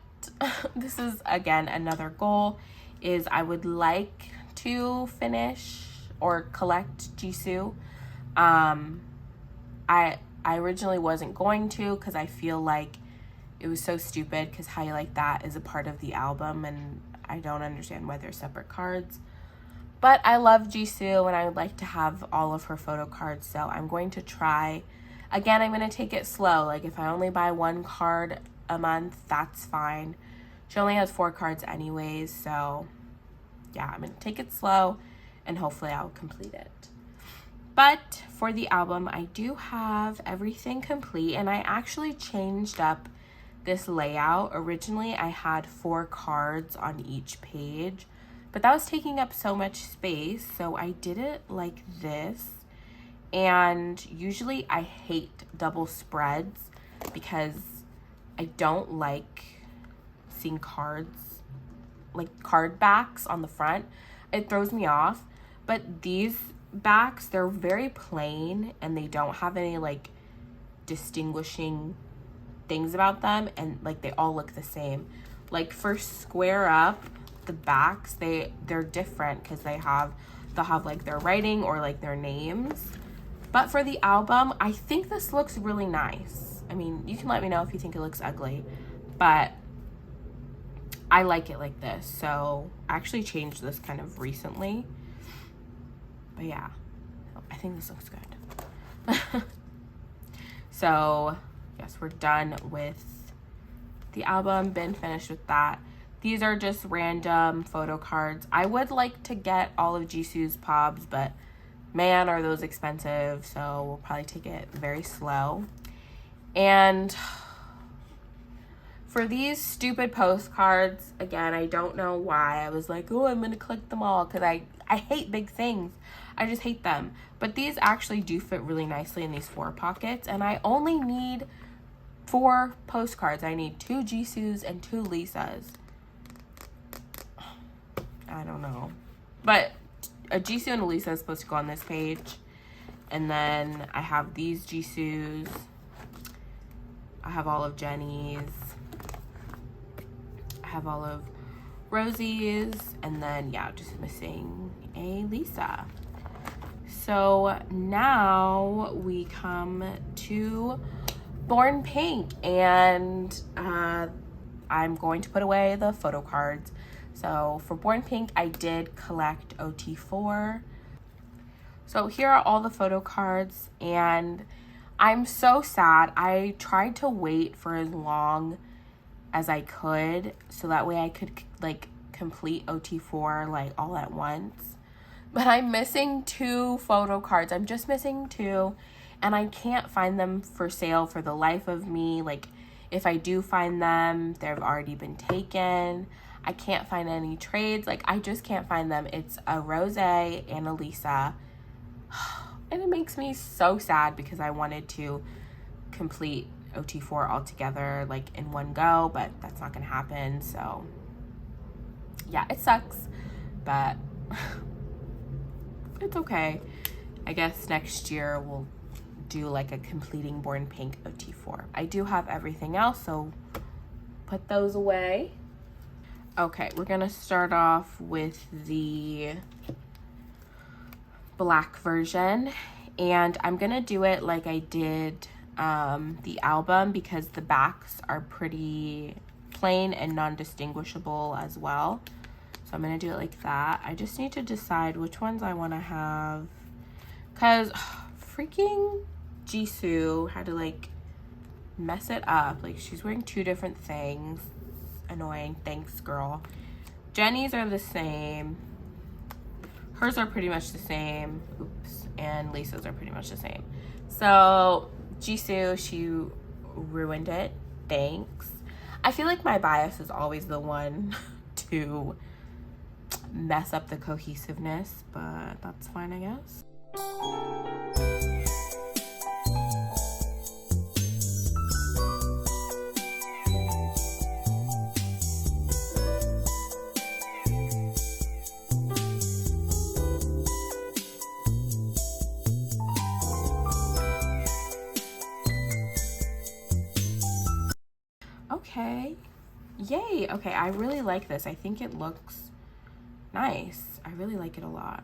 this is, again, another goal is I would like to finish or collect Jisoo. I originally wasn't going to because I feel like it was so stupid because How You Like That is a part of the album and I don't understand why they're separate cards. But I love Jisoo and I would like to have all of her photo cards, so I'm going to try. Again, I'm going to take it slow. Like if I only buy 1 card a month, that's fine. She only has 4 cards anyways, so yeah, I'm going to take it slow and hopefully I'll complete it. But for the album, I do have everything complete, and I actually changed up this layout. Originally, I had 4 cards on each page, but that was taking up so much space, so I did it like this. And usually I hate double spreads because I don't like seeing cards, like card backs on the front. It throws me off. But these backs, they're very plain and they don't have any like distinguishing things about them, and like they all look the same. Like for Square Up, the backs, they're different because they'll have like their writing or like their names. But for the album, I think this looks really nice. I mean, you can let me know if you think it looks ugly, but I like it like this. So I actually changed this kind of recently. But yeah, I think this looks good. So yes, we're done with the album, been finished with that. These are just random photo cards. I would like to get all of Jisoo's pobs, but man, are those expensive, so we'll probably take it very slow. And for these stupid postcards, again, I don't know why. I was like, oh, I'm gonna collect them all because I hate big things. I just hate them. But these actually do fit really nicely in these 4 pockets, and I only need 4 postcards. I need 2 Jisoo's and 2 Lisa's. I don't know. But a Jisoo and a Lisa is supposed to go on this page. And then I have these Jisoo's. I have all of Jenny's. I have all of Rosie's. And then, yeah, just missing a Lisa. So now we come to Born Pink. And I'm going to put away the photo cards. So for Born Pink, I did collect OT4. So here are all the photo cards, and I'm so sad. I tried to wait for as long as I could so that way I could like complete OT4 like all at once. But I'm missing 2 photo cards. I'm just missing 2, and I can't find them for sale for the life of me. Like if I do find them, they've already been taken. I can't find any trades. Like, I just can't find them. It's a Rose and a Lisa. And it makes me so sad because I wanted to complete OT4 altogether, like, in one go. But that's not going to happen. So, yeah, it sucks. But it's okay. I guess next year we'll do, like, a completing Born Pink OT4. I do have everything else, so put those away. Okay, we're gonna start off with the black version, and I'm gonna do it like I did the album because the backs are pretty plain and non-distinguishable as well. So I'm gonna do it like that. I just need to decide which ones I want to have, because freaking Jisoo had to like mess it up. Like, she's wearing 2 different things. Annoying. Thanks, girl. Jenny's are the same. Hers are pretty much the same. Oops. And Lisa's are pretty much the same. So Jisoo, she ruined it. Thanks. I feel like my bias is always the one to mess up the cohesiveness, but that's fine, I guess. Okay, yay. Okay, I really like this. I think it looks nice. I really like it a lot.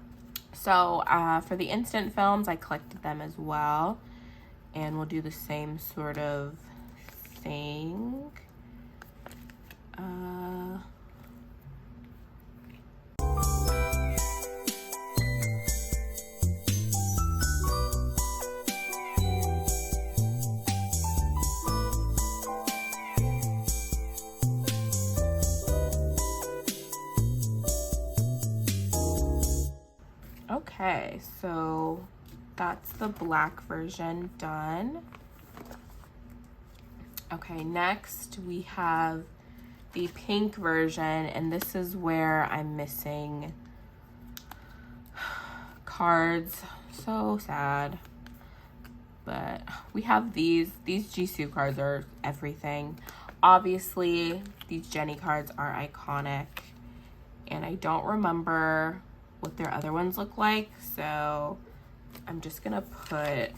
So for the instant films, I collected them as well, and we'll do the same sort of thing. Okay, so That's the black version done. Okay, next we have the pink version, and this is where I'm missing cards. So sad. But we have these Jisoo cards are everything. Obviously, these Jennie cards are iconic, and I don't remember what their other ones look like, so I'm just gonna put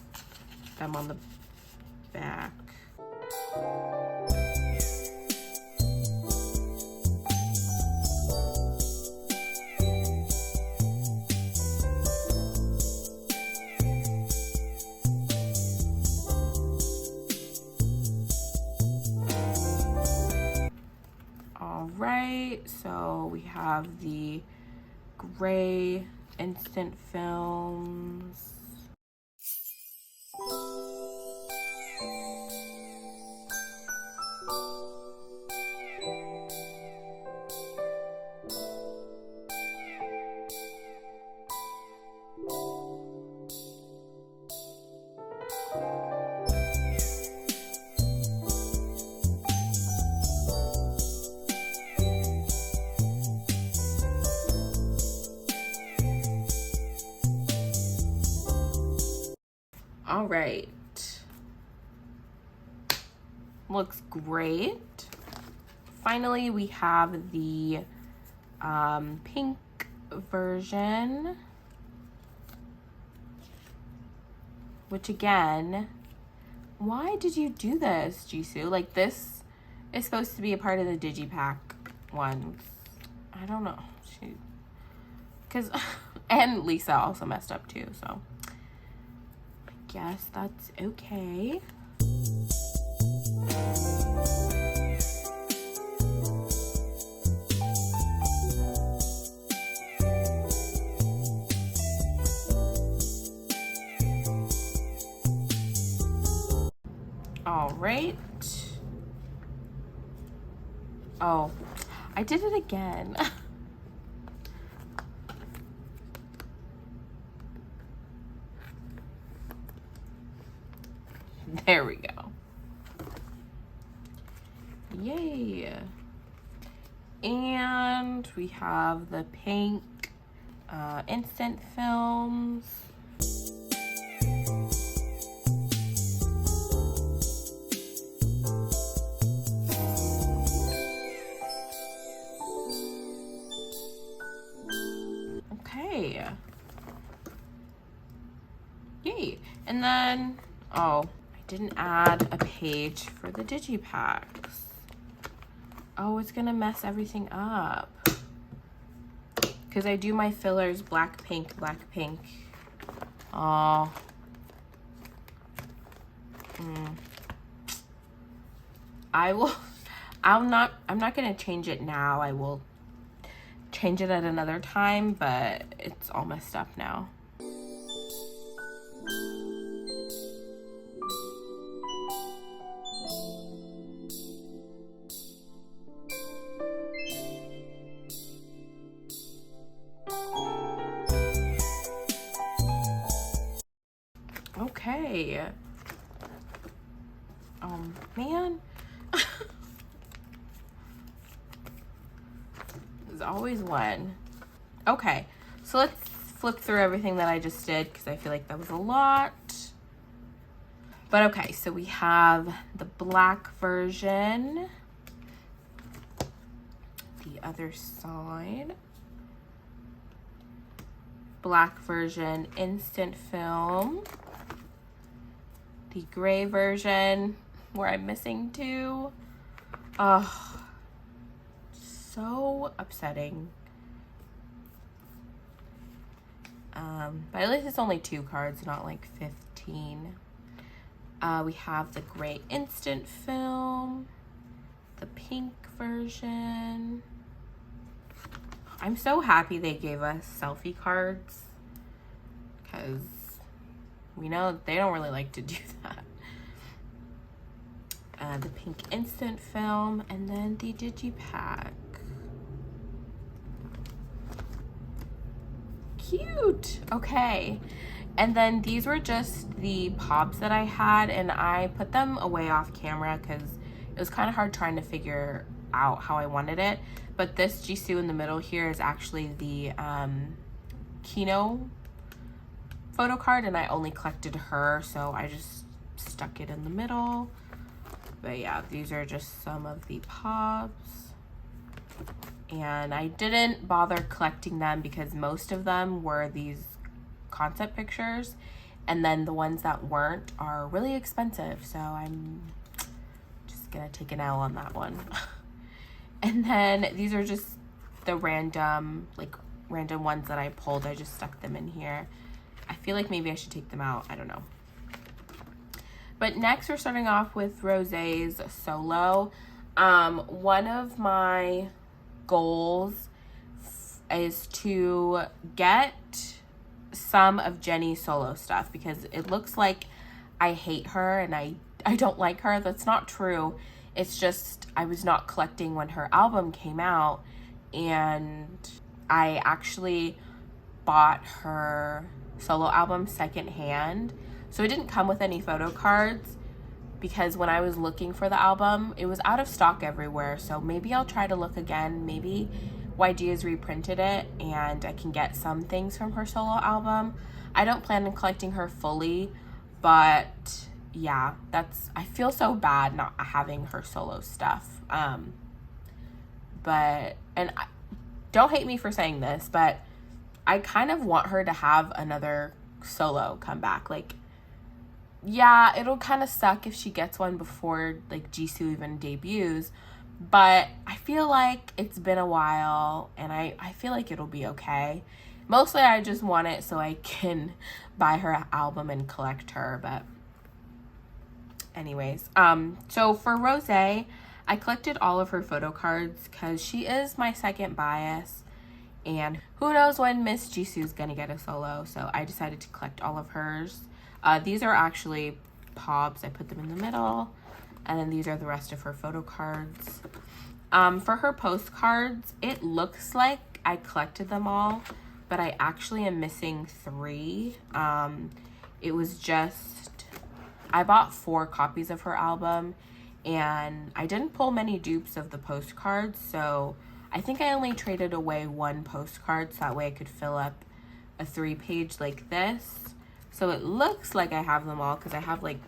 them on the back. All right, so we have the gray instant films. All right, looks great. Finally, we have the pink version, which again, why did you do this, Jisoo? Like, this is supposed to be a part of the digipack ones. I don't know, because and Lisa also messed up too, so guess that's okay. All right. Oh, I did it again. There we go. Yay. And we have the pink instant films. Okay. Yay. And then, oh, didn't add a page for the digipacks. Oh, it's gonna mess everything up. Because I do my fillers Blackpink. Oh. I'm not gonna change it now. I will change it at another time, but it's all messed up now. Okay. Oh man. There's always one. Okay, so let's flip through everything that I just did because I feel like that was a lot. But okay, so we have the black version. The other side. Black version, instant film. The gray version, where I'm missing two. Oh, so upsetting. But at least it's only 2 cards, not like 15. We have the gray instant film, the pink version. I'm so happy they gave us selfie cards because we know they don't really like to do that. The pink instant film, and then the digipack. Cute. Okay. And then these were just the pops that I had, and I put them away off camera because it was kind of hard trying to figure out how I wanted it. But this Jisoo in the middle here is actually the Kino photo card, and I only collected her, so I just stuck it in the middle. But yeah, these are just some of the pops. And I didn't bother collecting them because most of them were these concept pictures, and then the ones that weren't are really expensive, so I'm just gonna take an L on that one. And then these are just the random ones that I pulled. I just stuck them in here. I feel like maybe I should take them out, I don't know. But next we're starting off with Rosé's solo. One of my goals is to get some of Jennie's solo stuff because it looks like I hate her and I don't like her. That's not true. It's just I was not collecting when her album came out, and I actually bought her solo album secondhand. So it didn't come with any photo cards because when I was looking for the album, it was out of stock everywhere. So maybe I'll try to look again. Maybe YG has reprinted it and I can get some things from her solo album. I don't plan on collecting her fully, but yeah, I feel so bad not having her solo stuff. Don't hate me for saying this, but I kind of want her to have another solo come back. Like, yeah, it'll kind of suck if she gets one before like Jisoo even debuts, but I feel like it's been a while and I feel like it'll be okay. Mostly I just want it so I can buy her album and collect her, but anyways. So for Rosé, I collected all of her photo cards because she is my second bias, and who knows when Miss Jisoo's gonna get a solo, so I decided to collect all of hers. These are actually pops. I put them in the middle. And then these are the rest of her photo cards. For her postcards, it looks like I collected them all, but I actually am missing 3. It was just, I bought 4 copies of her album, and I didn't pull many dupes of the postcards, so I think I only traded away 1 postcard, so that way I could fill up a 3-page like this. So it looks like I have them all because I have like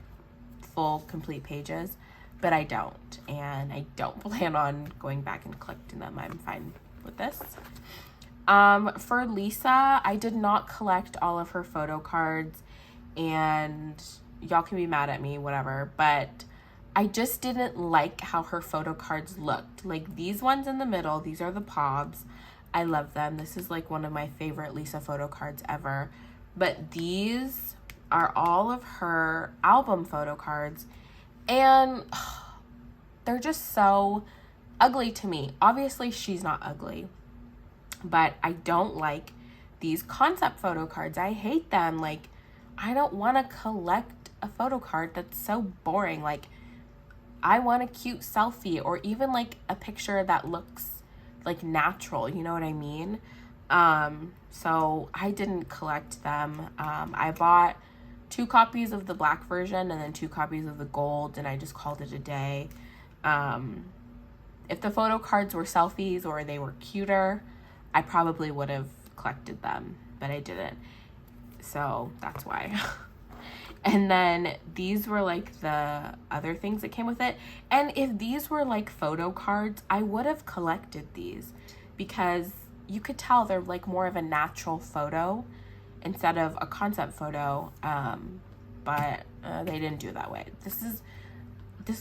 full complete pages, but I don't, and I don't plan on going back and collecting them. I'm fine with this. For Lisa, I did not collect all of her photo cards, and y'all can be mad at me, whatever, but I just didn't like how her photo cards looked. Like these ones in the middle, these are the Pobs. I love them. This is like one of my favorite Lisa photo cards ever. But these are all of her album photo cards, and they're just so ugly to me. Obviously, she's not ugly, but I don't like these concept photo cards. I hate them. Like, I don't want to collect a photo card that's so boring. Like, I want a cute selfie or even like a picture that looks like natural. You know what I mean? So I didn't collect them. I bought 2 copies of the black version and then 2 copies of the gold, and I just called it a day. If the photo cards were selfies or they were cuter, I probably would have collected them, but I didn't. So that's why. And then these were like the other things that came with it. And if these were like photo cards, I would have collected these because you could tell they're like more of a natural photo instead of a concept photo. But they didn't do it that way. This is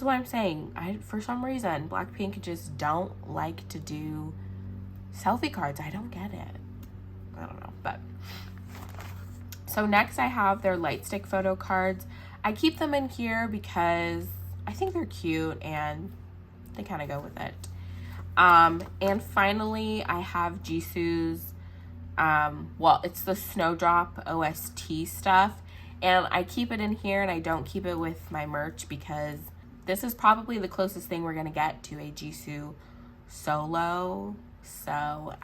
what I'm saying. For some reason, Blackpink just don't like to do selfie cards. I don't get it. I don't know, but so next I have their light stick photo cards. I keep them in here because I think they're cute and they kind of go with it. And finally I have Jisoo's, well, it's the Snowdrop OST stuff, and I keep it in here and I don't keep it with my merch because this is probably the closest thing we're gonna get to a Jisoo solo. So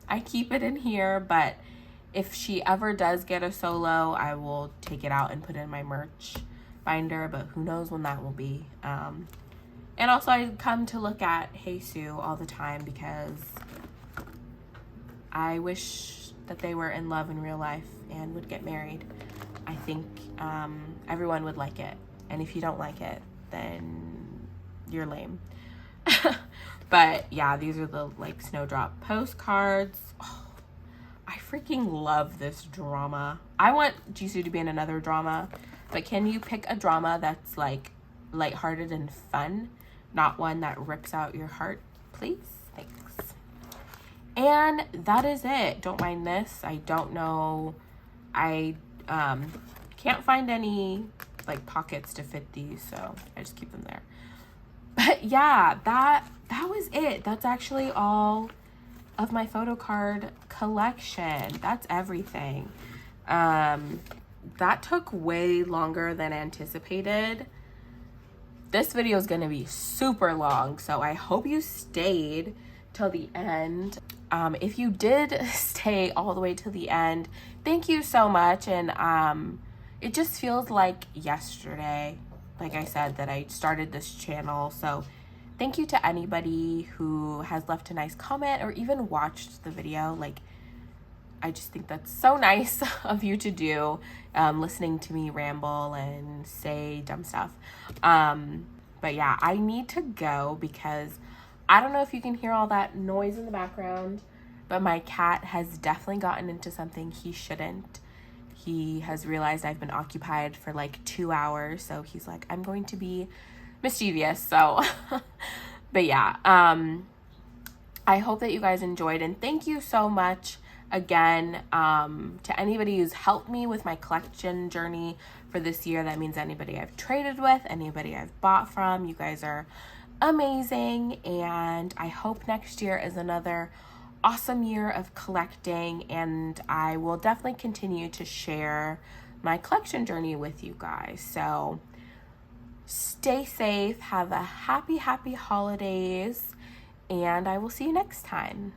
I keep it in here, but If she ever does get a solo, I will take it out and put it in my merch binder, but who knows when that will be. And also I come to look at Haesoo all the time because I wish that they were in love in real life and would get married. I think everyone would like it. And if you don't like it, then you're lame. But yeah, these are the like snowdrop postcards. Oh, I freaking love this drama. I want Jisoo to be in another drama, but can you pick a drama that's like lighthearted and fun, not one that rips out your heart, please? Thanks. And that is it. Don't mind this. I don't know. I can't find any like pockets to fit these, so I just keep them there. But yeah, that was it. That's actually all of my photocard collection. That's everything. That took way longer than anticipated. This video is gonna be super long, so I hope you stayed till the end. If you did stay all the way to the end, thank you so much. And it just feels like yesterday, like I said, that I started this channel. So thank you to anybody who has left a nice comment or even watched the video. Like, I just think that's so nice of you to do, listening to me ramble and say dumb stuff. But yeah, I need to go because I don't know if you can hear all that noise in the background, but my cat has definitely gotten into something he shouldn't. He has realized I've been occupied for like 2 hours, so he's like, I'm going to be mischievous. So, but yeah, I hope that you guys enjoyed, and thank you so much again to anybody who's helped me with my collection journey for this year. That means anybody I've traded with, anybody I've bought from. You guys are amazing, and I hope next year is another awesome year of collecting, and I will definitely continue to share my collection journey with you guys. So stay safe, have a happy holidays, and I will see you next time.